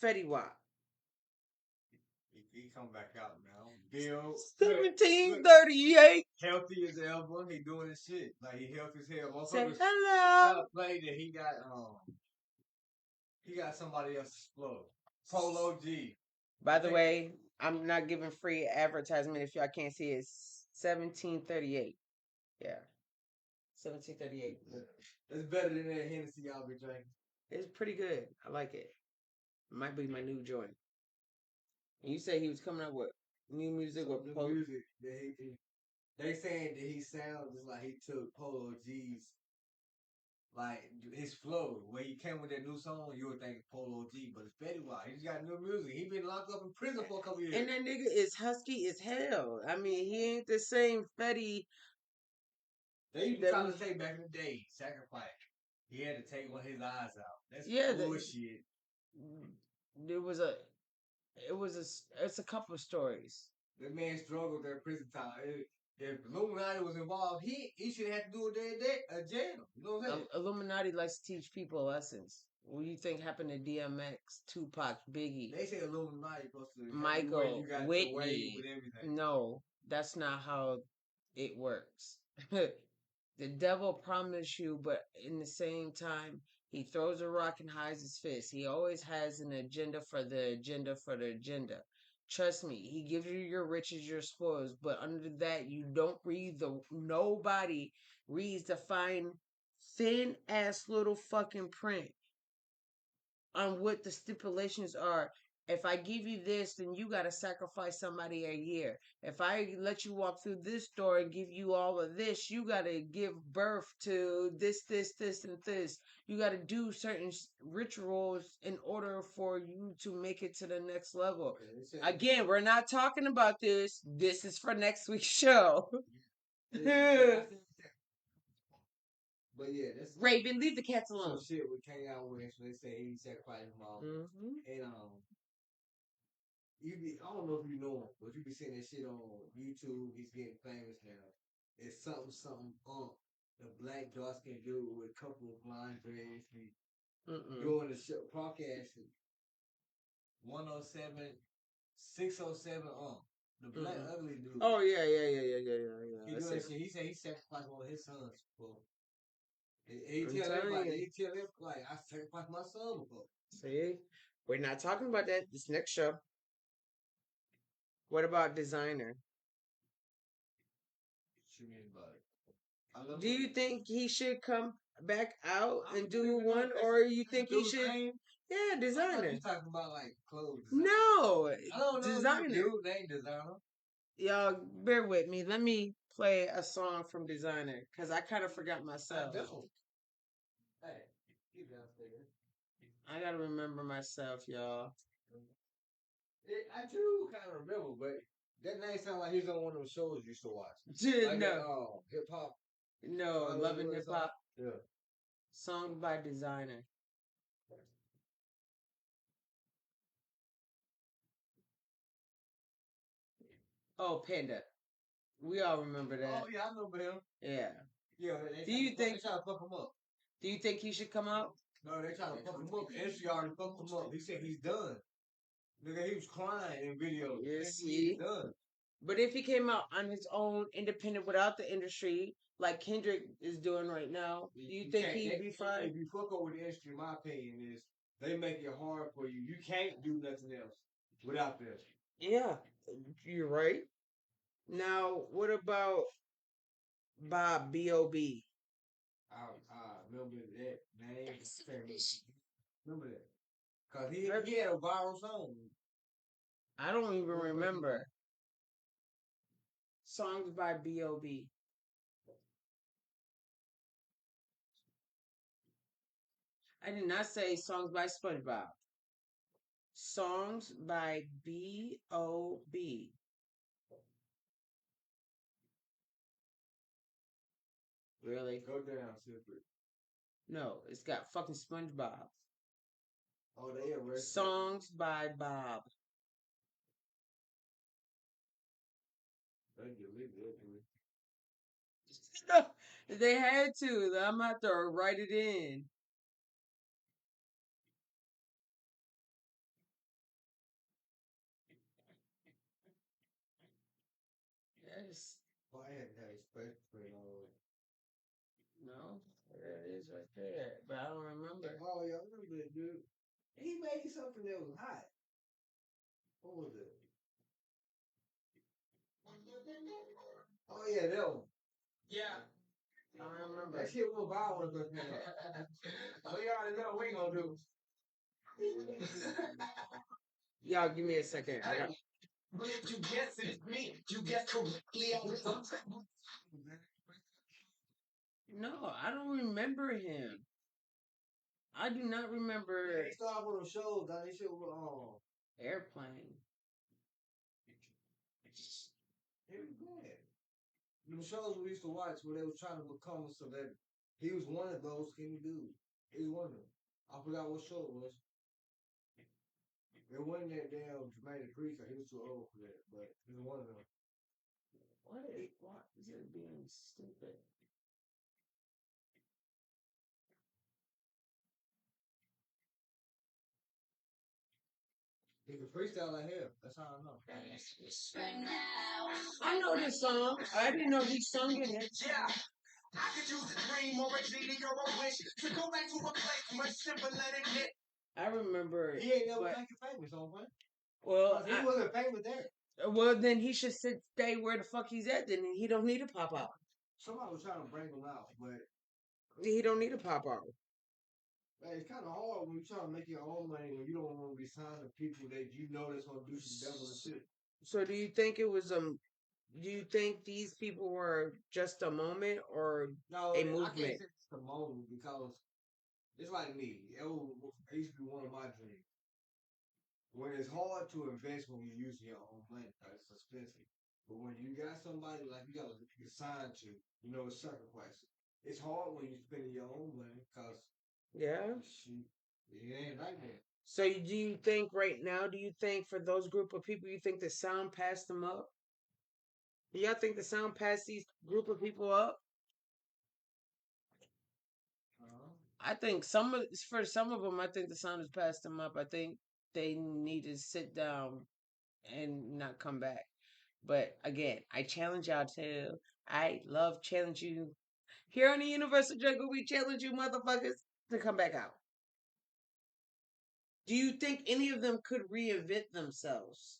Fetty Wap. He come back out now. Bill 1738. healthy as ever. He doing his shit. Like he healthy as hell. Say Motherfuckers hello. play that he got somebody else's flow. Polo G. By the way, I'm not giving free advertisement if y'all can't see it. It's 1738. Yeah. 1738. It's better than that Hennessy y'all be drinking. It's pretty good. I like it. Might be my new joint. And you say he was coming up with new music with Some new music that they saying that he sounds just like he took Polo G's like his flow. When he came with that new song, you would think Polo G, but it's Fetty Wap. He just got new music. He been locked up in prison for a couple years. And that nigga is husky as hell. I mean, he ain't the same Fetty. They used to try to say back in the day, sacrifice. He had to take one of his eyes out. That's bullshit. It's a couple of stories. That man struggled their prison time. If Illuminati was involved, he should have to do a jail. You know what I'm saying? Illuminati likes to teach people lessons. What do you think happened to DMX, Tupac, Biggie? They say Illuminati supposed to Michael, Whitney. with everything. No, that's not how it works. The devil promised you, but in the same time, he throws a rock and hides his fist. He always has an agenda for the agenda for the agenda. Trust me, he gives you your riches, your spoils, but under that, you don't read nobody reads the fine, thin ass little fucking print on what the stipulations are. If I give you this, then you got to sacrifice somebody a year. If I let you walk through this door and give you all of this, you got to give birth to this, and this. You got to do certain rituals in order for you to make it to the next level. Again, we're not talking about this. This is for next week's show. But yeah, that's Raven, leave the cats alone. some shit with Kanye West. They say he sacrificed them all, and I don't know if you know him, but you be seeing that shit on YouTube. He's getting famous now. It's something the black dark skin dude with a couple of blind dreads. He doing the show podcasting. 107, 607 the black ugly dude. Oh yeah. He doing that shit. He said he sacrificed one of his sons before. He tell everybody, like, I sacrificed my son before. See, we're not talking about that this next show. What about Designer? What you mean about it? Do you think he should come? back out I'm and do thinking one, that's- or you that's think he dude's should? name? Yeah, I thought designer. you talking about like clothes. Design. No, I don't know designer. this dude named designer. Y'all bear with me. Let me play a song from Designer because I kind of forgot I myself. don't. Hey, he's downstairs. I gotta remember myself, y'all. I do kind of remember, but that name sound like he's on one of those shows you used to watch. Dude, Like that no, hip hop. no, loving hip hop. Yeah. Song by Designer. Oh, Panda. We all remember that. Oh yeah, I remember him. Yeah. Yeah, Do you they think? try to fuck him up. Do you think he should come out? No, they try to fuck him up. NC already fucked him up. He said he's done. Nigga, he was crying in videos. Yes, He said he's see. done. But if he came out on his own, independent, without the industry, like Kendrick is doing right now, do you think can't- he'd they- be If fine? you fuck over the industry, my opinion is they make it hard for you. You can't do nothing else without this. Yeah, you're right. Now, what about Bob B.O.B.? I remember that name. Remember that. Cause he had a viral song. I don't even remember. Songs by B.O.B. I did not say songs by SpongeBob. Songs by B.O.B. Really? Go down, Silver. No, it's got fucking SpongeBob. Oh, they arrested. Songs by Bob. They deleted it. They had to. I'm gonna have to write it in. Yes. Well, I had that space for it all. No, there it is right there. But I don't remember. Oh, yeah, I remember that dude. He made something that was hot. What was it? Oh, yeah, that one. Yeah. I don't remember. That shit was viral. Oh, you already know what we gonna do. Y'all give me a second. I got... You guess it's me. You guess correctly. No, I don't remember him. I do not remember They started with them shows, dog. They shit was Airplane. it was good. Them shows we used to watch where they was trying to become a celebrity. He was one of those skinny dudes. He was one of them. I forgot what show it was. It wasn't that damn Jermaine Dupri, 'cause he was too old for that, but it was one of them. What is it being stupid? He could freestyle like hell. That's how I know. I know this song. I didn't know he sung in it. Yeah. I could use a dream or a genie or a wish to go back to a place much simpler than this. I remember it. He ain't never but- make it famous, on man. well, He wasn't famous there. well, then he should stay where the fuck he's at. Then he don't need to pop out. Somebody was trying to bring him out, but He don't need to pop out. man, it's kind of hard when you try to make your own money when you don't want to be signed to people that you know that's gonna do some devilish shit. So do you think it was do you think these people were just a moment or No, a I can't movement? say it's the moment because it's like me. It used to be one of my dreams. When it's hard to invest when you're using your own money, 'cause it's expensive. But when you got somebody like you got to sign to, you know, it's sacrifice. It's hard when you're spending your own money because Yeah. it ain't like that. So do you think right now? Do you think for those group of people, you think the sound passed them up? Do y'all think the sound passed these group of people up? I think for some of them, I think the sound has passed them up. I think they need to sit down and not come back. But again, I challenge y'all to. I love challenge you. Here on the Universal Jungle, we challenge you motherfuckers to come back out. Do you think any of them could reinvent themselves?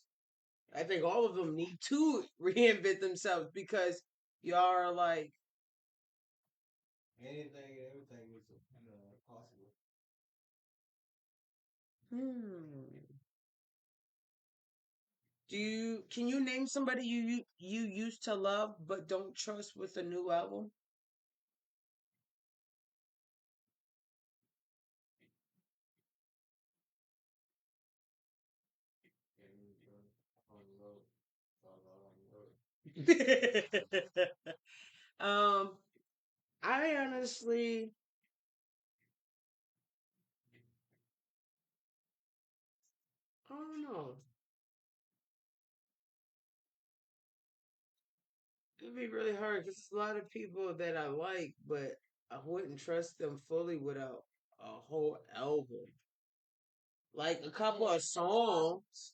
I think all of them need to reinvent themselves because y'all are like Anything and everything is Hmm. Can you name somebody you used to love but don't trust with a new album? um, I honestly, I don't know. It'd be really hard because there's a lot of people that I like, but I wouldn't trust them fully without a whole album. Like a couple of songs.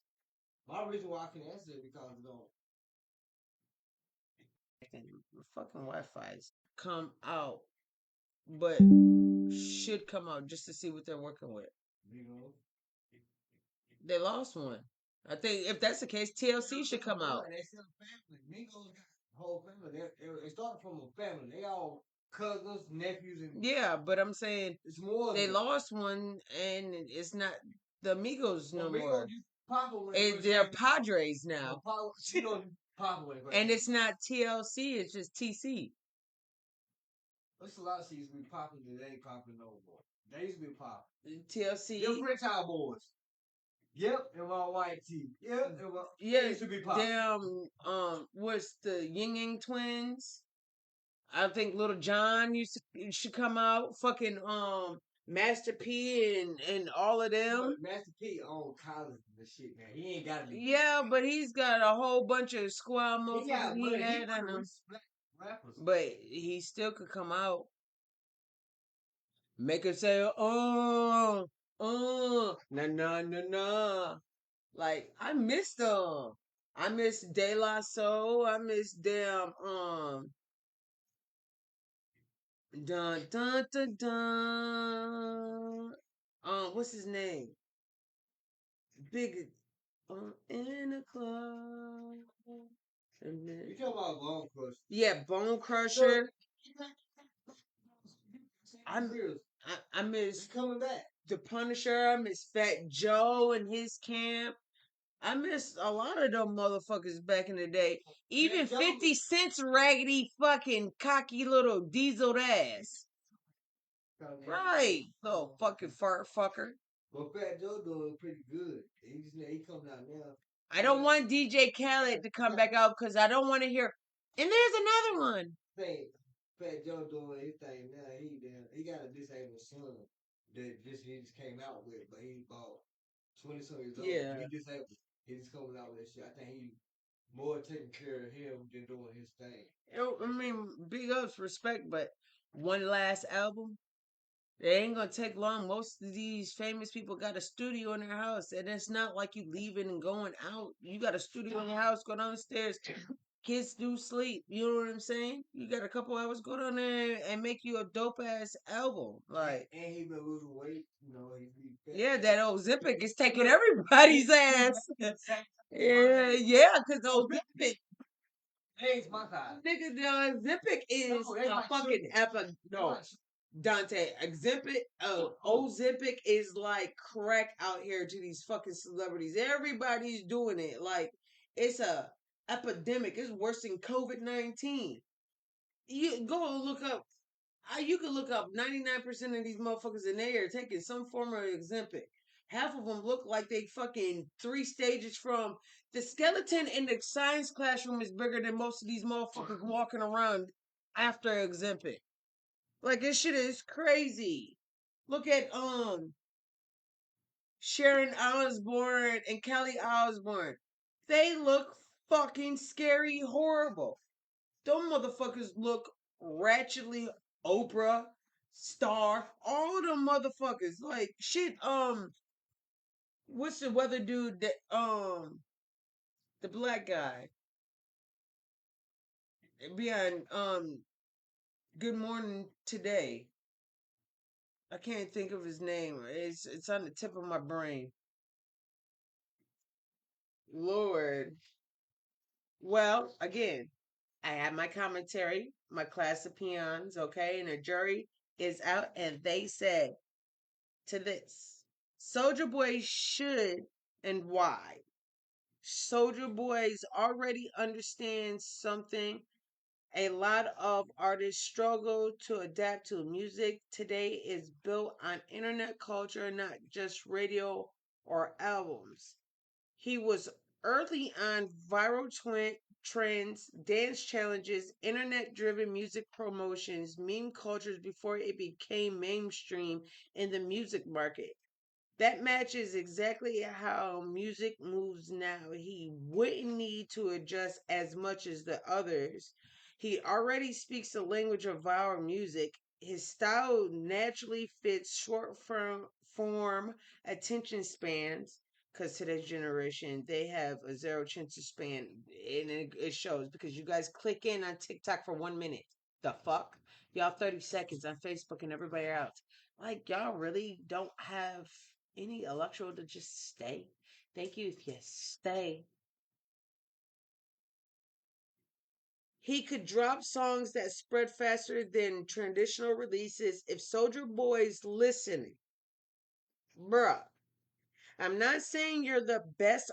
My reason why I can answer it because And fucking Wi-Fi's come out, but should come out just to see what they're working with. you know, They lost one. I think if that's the case, TLC should come out. they still a family. Migos got a whole family. It started from a family. They all cousins, nephews, and Yeah, but I'm saying it's more they than that. lost one, and it's not the Amigos no But more. Migos used to pop when they first They're came. Padres now, Migos pop when they first and came. it's not TLC. It's just TC. There's a lot of shit used to be popping that ain't popping no more. They used to be popping. TLC. Them French boys. Yep, and my white tee. Yep, and my Yeah, they used to be popping. What's the Ying Yang twins? I think Little John should come out. Fucking Master P and all of them. But Master P on college and shit, man. He ain't gotta be. Yeah, but he's got a whole bunch of squad He motherfuckers got he money. He had one on of the him. richest black rappers. But he still could come out. Make her say, nah, nah, nah, nah. Like, I miss them. I miss De La Soul. I miss them, dun, dun, dun, dun. What's his name? Big, in the club. You talking about Bone Crush? Yeah, Bone Crusher. I'm I miss He's coming back. The Punisher. I miss Fat Joe and his camp. I miss a lot of them motherfuckers back in the day. Even Fat Joe- 50 Cent's raggedy fucking cocky little diesel ass. Right. Little fucking fart fucker. But Fat Joe doing pretty good. He coming out now. I don't want DJ Khaled to come back out because I don't want to hear. And there's another one. Say, Fat Joe doing his thing now. He got a disabled son that he just came out with, but he about 20 some years old. Yeah. He disabled. He just coming out with that shit. I think he more taking care of him than doing his thing. I mean, big ups, respect, but one last album. It ain't gonna take long. Most of these famous people got a studio in their house, and it's not like you leaving and going out. You got a studio in your house, go downstairs. Kids do sleep. You know what I'm saying? You got a couple hours, go down there and make you a dope ass album. Like, And he been losing weight. You know, he be fat. yeah, that Ozempic is taking everybody's ass. Yeah, because Ozempic, Hey, it's my side. nigga, the Ozempic is No, that's a my fucking sugar. epic. No, Dante, Ozempic is like crack out here to these fucking celebrities. Everybody's doing it. Like, it's a epidemic. It's worse than COVID-19. You go look up. You can look up 99% of these motherfuckers in there are taking some form of Ozempic. Half of them look like they fucking 3 stages from the skeleton in the science classroom is bigger than most of these motherfuckers walking around after Ozempic. Like, this shit is crazy. Look at Sharon Osbourne and Kelly Osbourne. They look fucking scary, horrible. Them motherfuckers look ratchetly Oprah, Star, all them motherfuckers. Like shit, what's the weather dude that the black guy be on Good Morning Today. I can't think of his name. It's on the tip of my brain. Lord. Well, again, I have my commentary, my class of peons, okay, and the jury is out, and they said to this. Soldier Boy should, and why? Soldier Boys already understand something a lot of artists struggle to adapt to. Music today is built on internet culture, not just radio or albums. He was early on viral trends, dance challenges, internet driven music promotions, meme cultures before it became mainstream in the music market. That matches exactly how music moves now. He wouldn't need to adjust as much as the others. He already speaks the language of our music. His style naturally fits form attention spans. Because today's generation, they have a zero attention span, and it shows because you guys click in on TikTok for 1 minute. The fuck? Y'all 30 seconds on Facebook and everybody else. Like, y'all really don't have any electoral to just stay. Thank you if you stay. He could drop songs that spread faster than traditional releases if Soldier Boy's listening. Bruh, I'm not saying you're the best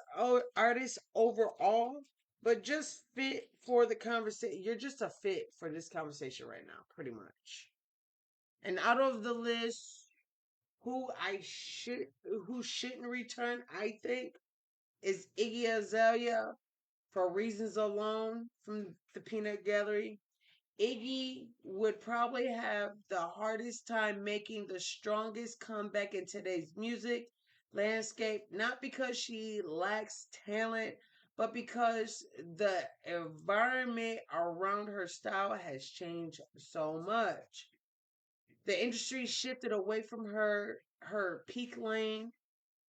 artist overall, but just fit for the conversation. You're just a fit for this conversation right now, pretty much. And out of the list, who shouldn't return, I think, is Iggy Azalea for reasons alone from the Peanut Gallery. Iggy would probably have the hardest time making the strongest comeback in today's music landscape, not because she lacks talent, but because the environment around her style has changed so much. The industry shifted away from her peak lane.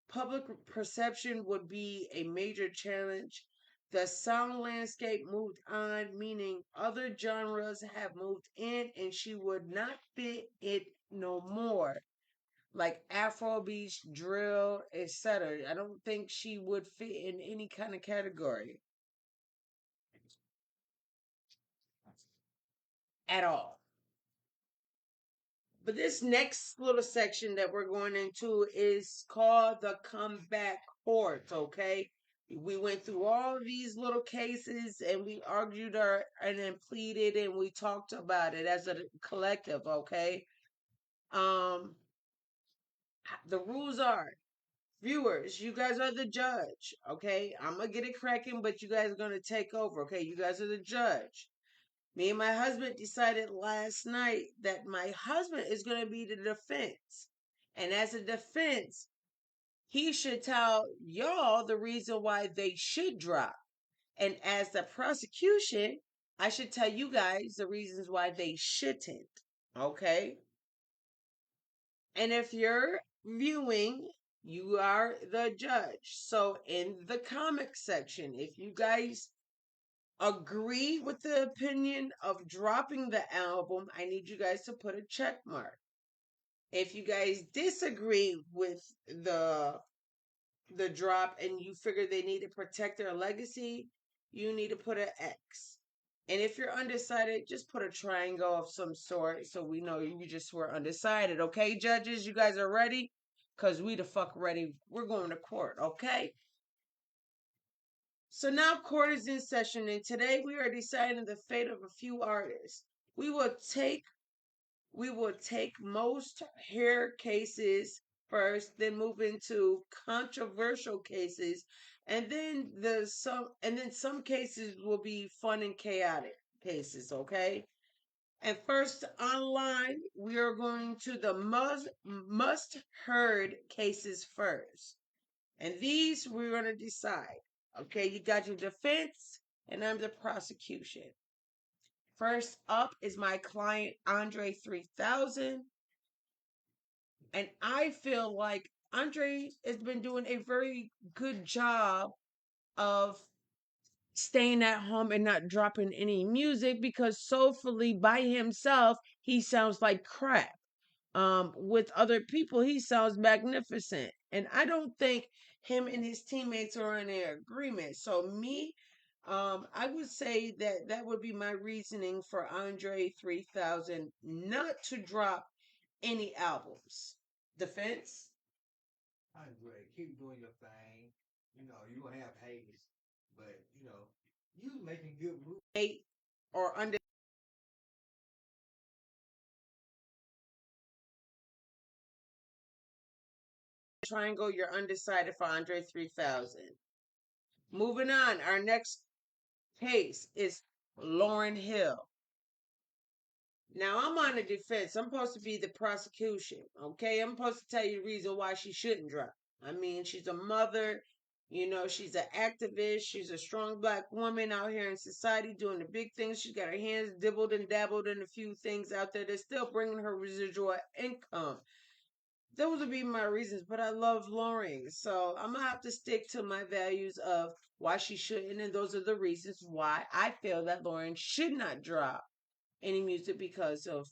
Public perception would be a major challenge. The sound landscape moved on, meaning other genres have moved in, and she would not fit it no more. Like Afrobeats, drill, etc. I don't think she would fit in any kind of category at all. But this next little section that we're going into is called the comeback court, okay? We went through all of these little cases and we argued and then pleaded and we talked about it as a collective, okay? Um the rules are viewers, you guys are the judge, okay? I'm gonna get it cracking, but you guys are gonna take over, okay? You guys are the judge. Me and my husband decided last night that my husband is going to be the defense. And as a defense, he should tell y'all the reason why they should drop. And as the prosecution, I should tell you guys the reasons why they shouldn't. Okay? And if you're viewing, you are the judge. So in the comment section, if you guys agree with the opinion of dropping the album, I need you guys to put a check mark. If you guys disagree with the the drop and you figure they need to protect their legacy, you need to put an X. And if you're undecided, just put a triangle of some sort so we know you just were undecided. Okay, judges, you guys are ready? Because we the fuck ready. We're going to court, okay? So now court is in session, and today we are deciding the fate of a few artists. We will take we will take most hair cases first, then move into controversial cases, and then some cases will be fun and chaotic cases, okay? And first online, we are going to the must heard cases first. And these we're going to decide. Okay, you got your defense, and I'm the prosecution. First up is my client, Andre 3000. And I feel like Andre has been doing a very good job of staying at home and not dropping any music because soulfully by himself, he sounds like crap. With other people, he sounds magnificent. And I don't think him and his teammates are in an agreement. So me, I would say that that would be my reasoning for Andre 3000 not to drop any albums. Defense? Andre, keep doing your thing. You know, you gonna have haters, but you making good moves. Eight or under triangle, you're undecided for Andre 3000. Moving on, our next case is Lauren Hill. Now I'm on the defense. I'm supposed to be the prosecution. Okay. I'm supposed to tell you the reason why she shouldn't drop. I mean, she's a mother, she's an activist, she's a strong black woman out here in society doing the big things. She's got her hands dibbled and dabbled in a few things out there that's still bringing her residual income. Those would be my reasons, but I love Lauren. So I'm gonna have to stick to my values of why she shouldn't, and those are the reasons why I feel that Lauren should not drop any music because of,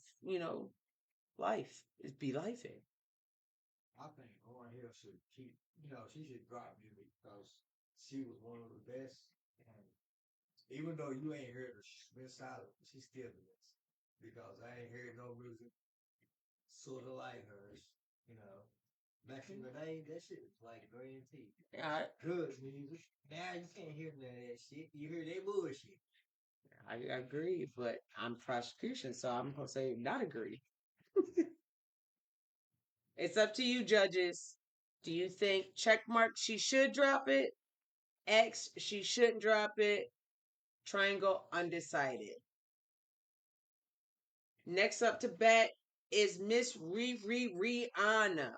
life. It's be life in. I think Lauren Hill should keep, she should drop music because she was one of the best. And even though you ain't heard her been silent, she still is. Because I ain't heard no music sort of like hers. You know, back in the day, that shit was like green tea. I, Good music. Now you can't hear none of that shit. You hear that bullshit. I agree, but I'm prosecution, so I'm gonna say not agree. It's up to you, judges. Do you think check mark she should drop it? X she shouldn't drop it. Triangle undecided. Next up to bat is Miss Riri Rihanna.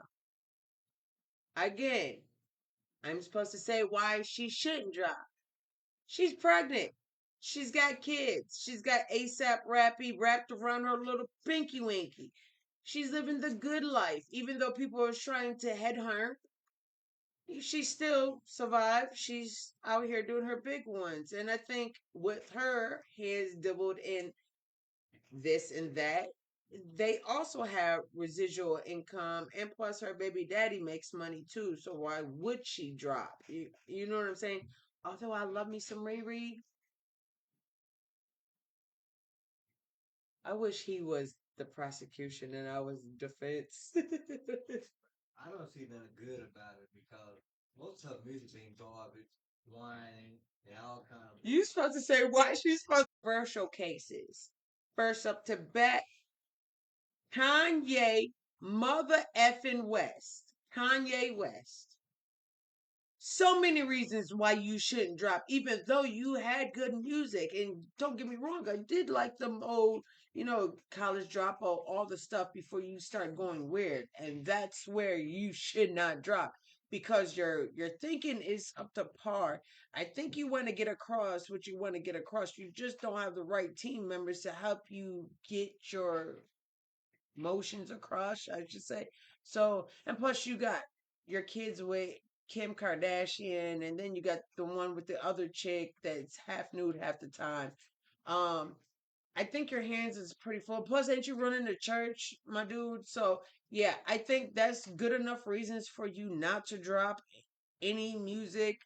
Again, I'm supposed to say why she shouldn't drop. She's pregnant. She's got kids. She's got ASAP Rappy wrapped around her little pinky winky. She's living the good life. Even though people are trying to head her, she still survived. She's out here doing her big ones. And I think with her hands doubled in this and that, they also have residual income. And plus, her baby daddy makes money too. So why would she drop? You know what I'm saying? Although I love me some Riri, I wish he was the prosecution and I was defense. I don't see nothing good about it because most of her music being garbage, whining, and all kind of. You supposed to say why she's supposed to controversial cases. First up to bat, Kanye Mother effing West. Kanye West. So many reasons why you shouldn't drop, even though you had good music. And don't get me wrong, I did like them old, college dropout, all the stuff before you start going weird. And that's where you should not drop because your thinking is up to par. I think you want to get across what you want to get across. You just don't have the right team members to help you get your motions across, I should say. So, and plus you got your kids with Kim Kardashian, and then you got the one with the other chick that's half nude half the time. Um, I think your hands is pretty full. Plus, ain't you running the church, my dude? So, yeah, I think that's good enough reasons for you not to drop any music.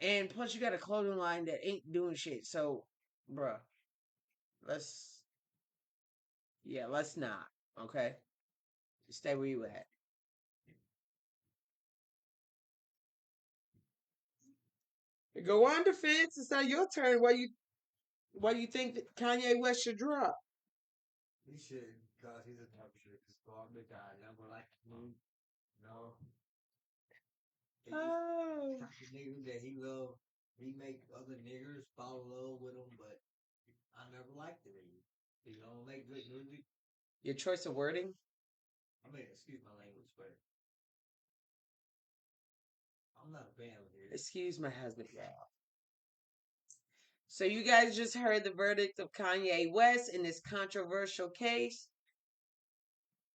And plus, you got a clothing line that ain't doing shit. So, bruh, let's, yeah, let's not. Okay, stay where you at. Go on, defense. It's not your turn. Why you think that Kanye West should drop? He should because he's a publisher. It's garbage. I never like him. No. He just Oh. type of nigga that he love. He make other niggers fall in love with him, but I never liked the nigga. He don't make good music. Your choice of wording? I mean, excuse my language, but I'm not a fan of his. Excuse my husband, y'all. So you guys just heard the verdict of Kanye West in this controversial case.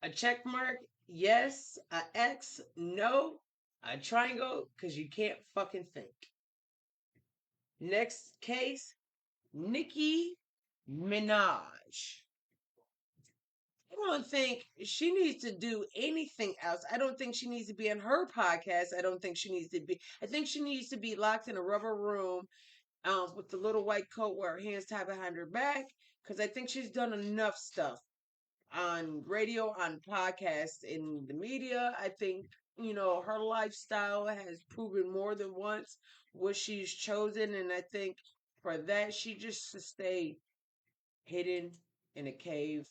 A check mark, yes. A X, no. A triangle, because you can't fucking think. Next case, Nicki Minaj. I don't think she needs to do anything else. I don't think she needs to be on her podcast. I don't think she needs to be. I think she needs to be locked in a rubber room with the little white coat where her hands tied behind her back. Because I think she's done enough stuff on radio, on podcasts, in the media. I think her lifestyle has proven more than once what she's chosen. And I think for that, she just to stay hidden in a cave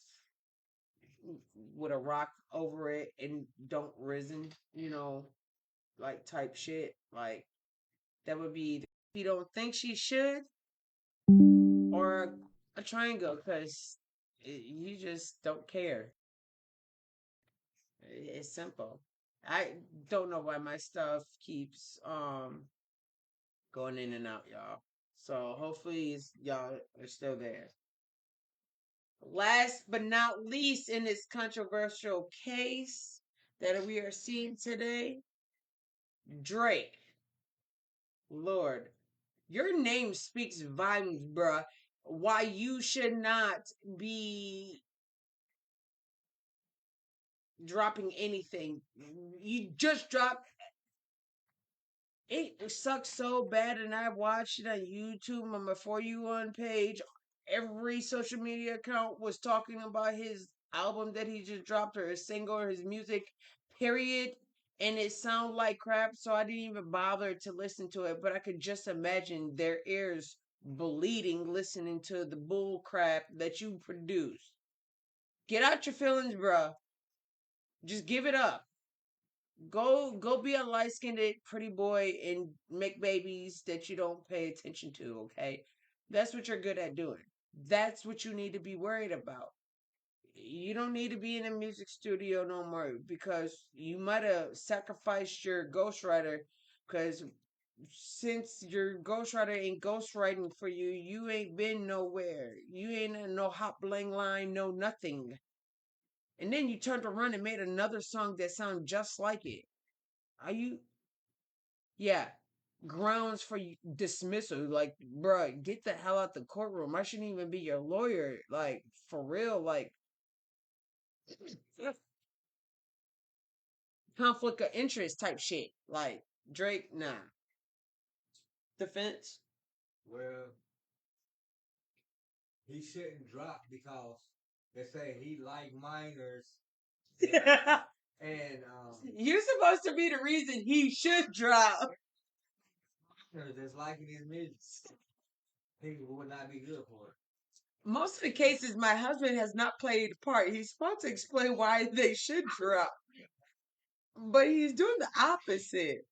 with a rock over it and don't risen, like type shit. Like that would be if you don't think she should, or a triangle, because you just don't care. It's simple. I don't know why my stuff keeps going in and out, y'all. So hopefully y'all are still there. Last but not least in this controversial case that we are seeing today, Drake. Lord, your name speaks volumes, bruh. Why you should not be dropping anything. You just dropped. It sucks so bad, and I watched it on YouTube on my For You On page. Every social media account was talking about his album that he just dropped, or his single, or his music, period. And it sounded like crap, so I didn't even bother to listen to it. But I could just imagine their ears bleeding listening to the bull crap that you produce. Get out your feelings, bruh. Just give it up. Go be a light skinned pretty boy and make babies that you don't pay attention to, okay? That's what you're good at doing. That's what you need to be worried about. You don't need to be in a music studio no more because you might have sacrificed your ghostwriter because since your ghostwriter ain't ghostwriting for you, you ain't been nowhere. You ain't in no hot bling line, no nothing. And then you turned around and made another song that sounds just like it. Are you Yeah, grounds for dismissal. Like, bruh, get the hell out the courtroom. I shouldn't even be your lawyer. Like, for real. Like, conflict of interest type shit. Like, Drake, nah. Defense. Well, he shouldn't drop because they say he like minors and You're supposed to be the reason he should drop. minors that's liking his music. He would not be good for it. Most of the cases, my husband has not played a part. He's supposed to explain why they should drop, but he's doing the opposite.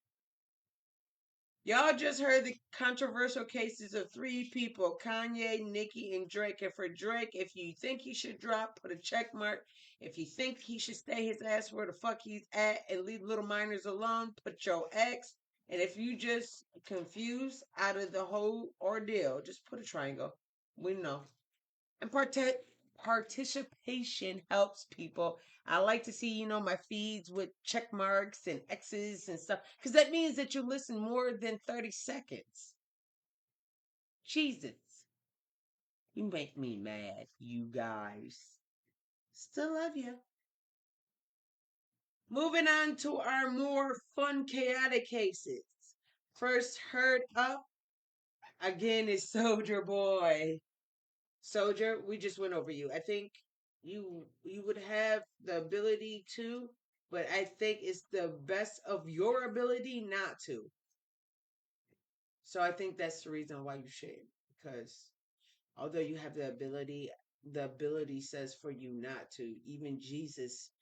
Y'all just heard the controversial cases of three people, Kanye, Nicki, and Drake. And for Drake, if you think he should drop, put a check mark. If you think he should stay his ass where the fuck he's at and leave little minors alone, put your X. And if you just confused out of the whole ordeal, just put a triangle. We know. And participation helps people. I like to see, my feeds with check marks and X's and stuff, because that means that you listen more than 30 seconds. Jesus. You make me mad, you guys. Still love you. Moving on to our more fun, chaotic cases. First heard up again is Soldier Boy. Soldier, we just went over you. I think you would have the ability to, but I think it's the best of your ability not to. So I think that's the reason why you should. Because although you have the ability says for you not to. Even Jesus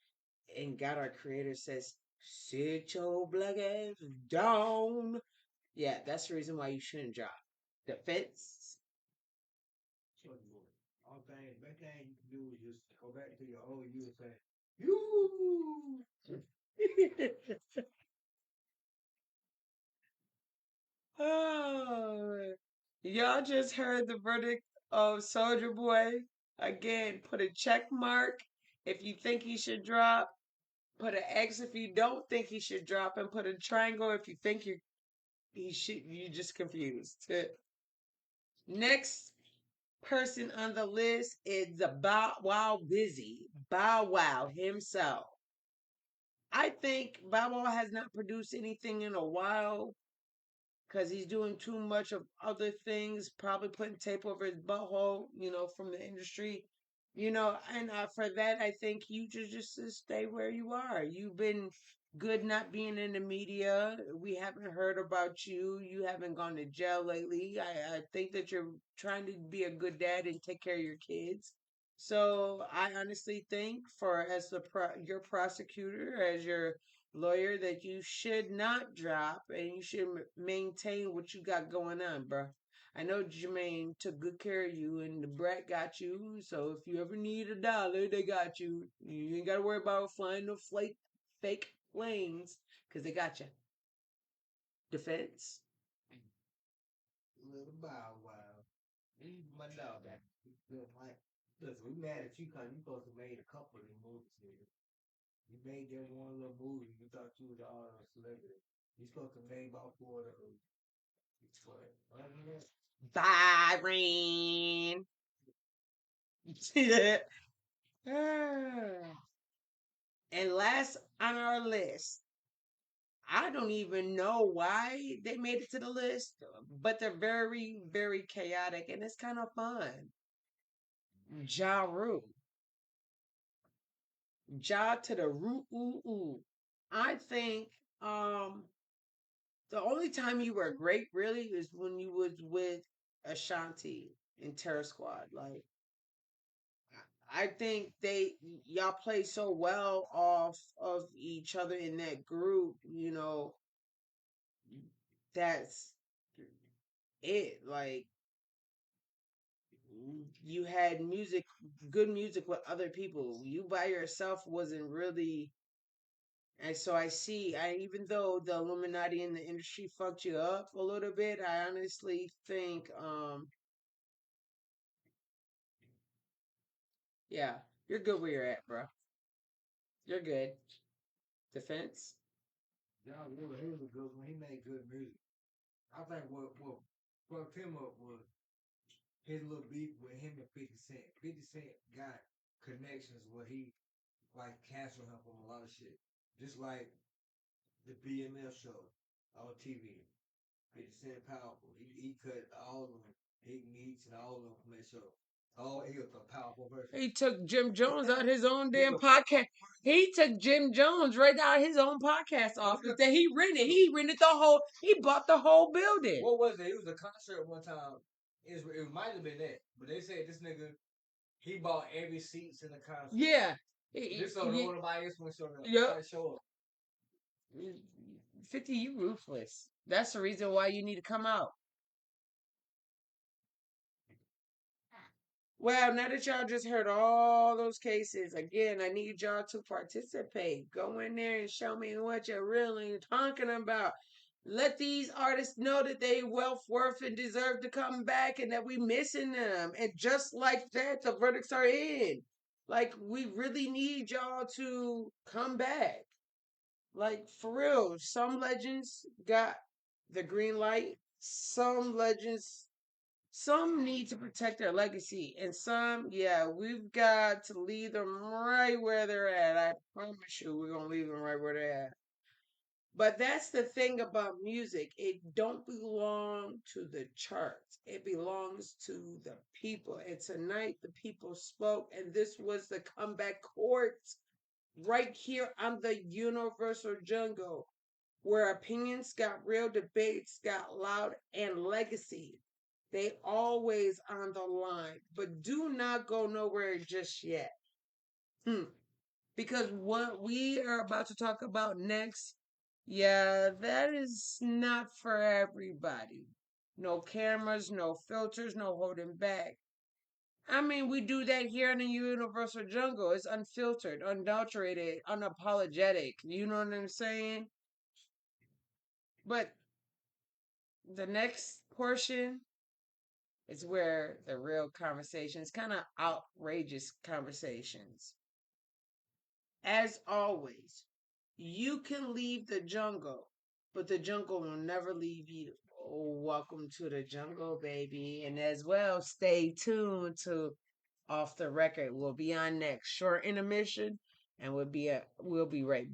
and God our Creator says, sit your black ass down. Yeah, that's the reason why you shouldn't drop. Defense. All thing, best thing you can do is just go back to your old you and say, you. Oh, y'all just heard the verdict of Soldier Boy. Again, put a check mark if you think he should drop. Put an X if you don't think he should drop, and put a triangle if you think he should. You just confused. Next person on the list is the Bow Wow Busy. Bow Wow himself. I think Bow Wow has not produced anything in a while because he's doing too much of other things, probably putting tape over his butthole, from the industry. And for that, I think you just stay where you are. You've been good not being in the media. We haven't heard about you. You haven't gone to jail lately. I think that you're trying to be a good dad and take care of your kids. So I honestly think, for as your prosecutor, as your lawyer, that you should not drop and you should maintain what you got going on, bro. I know Jermaine took good care of you and the brat got you. So if you ever need $1, they got you. You ain't got to worry about flying no fake planes because they got you. Defense. Little Bow Wow. My dog, that like, listen, we mad at you because you supposed to made a couple of them movies, nigga. You made that one little movie. You thought you was all a celebrity. You supposed to make about 4 of those. But other than that, Byron. And last on our list, I don't even know why they made it to the list, but they're very, very chaotic and it's kind of fun. Ja Rule. Ja to the root ooh ooh. I think the only time you were great really is when you was with Ashanti in Terror Squad. Like I think y'all play so well off of each other in that group, that's it. Like you had good music with other people. You by yourself wasn't really. And so even though the Illuminati in the industry fucked you up a little bit, I honestly think, yeah, you're good where you're at, bro. You're good. Defense? y'all really, he was a good one. He made good music. I think what fucked him up was his little beef with him and 50 Cent. 50 Cent got connections where he like canceled him from a lot of shit. Just like the BMF show on TV. 50 Cent powerful. He cut all of them, Big Meats and all of them from that show. Oh, he was a powerful person. He took Jim Jones out his own He's damn a podcast. He took Jim Jones right out his own podcast office that he rented. He rented he bought the whole building. What was it? It was a concert one time. It might have been that, but they said this nigga he bought every seats in the concert. Yeah. Just so no one nobody else wants to Yep. show up. 50, you ruthless. That's the reason why you need to come out. Well, now that y'all just heard all those cases, again, I need y'all to participate. Go in there and show me what you're really talking about. Let these artists know that they worth and deserve to come back and that we missing them. And just like that, the verdicts are in. Like, we really need y'all to come back. Like, for real, some legends got the green light. Some need to protect their legacy. And some, yeah, we've got to leave them right where they're at. I promise you, we're going to leave them right where they're at. But that's the thing about music. It don't belong to the charts. It belongs to the people. And tonight, the people spoke, and this was the comeback court right here on the Universal Jungle, where opinions got real, debates got loud, and legacy. They always on the line, but do not go nowhere just yet. Because what we are about to talk about next, yeah, that is not for everybody. No cameras, no filters, no holding back. I mean, we do that here in the Universal Jungle. It's unfiltered, unadulterated, unapologetic. You know what I'm saying? But the next portion is where the real conversations, kind of outrageous conversations. As always, you can leave the jungle, but the jungle will never leave you. Oh, welcome to the jungle, baby. And as well, stay tuned to Off the Record. We'll be on next. Short intermission, and we'll be right back.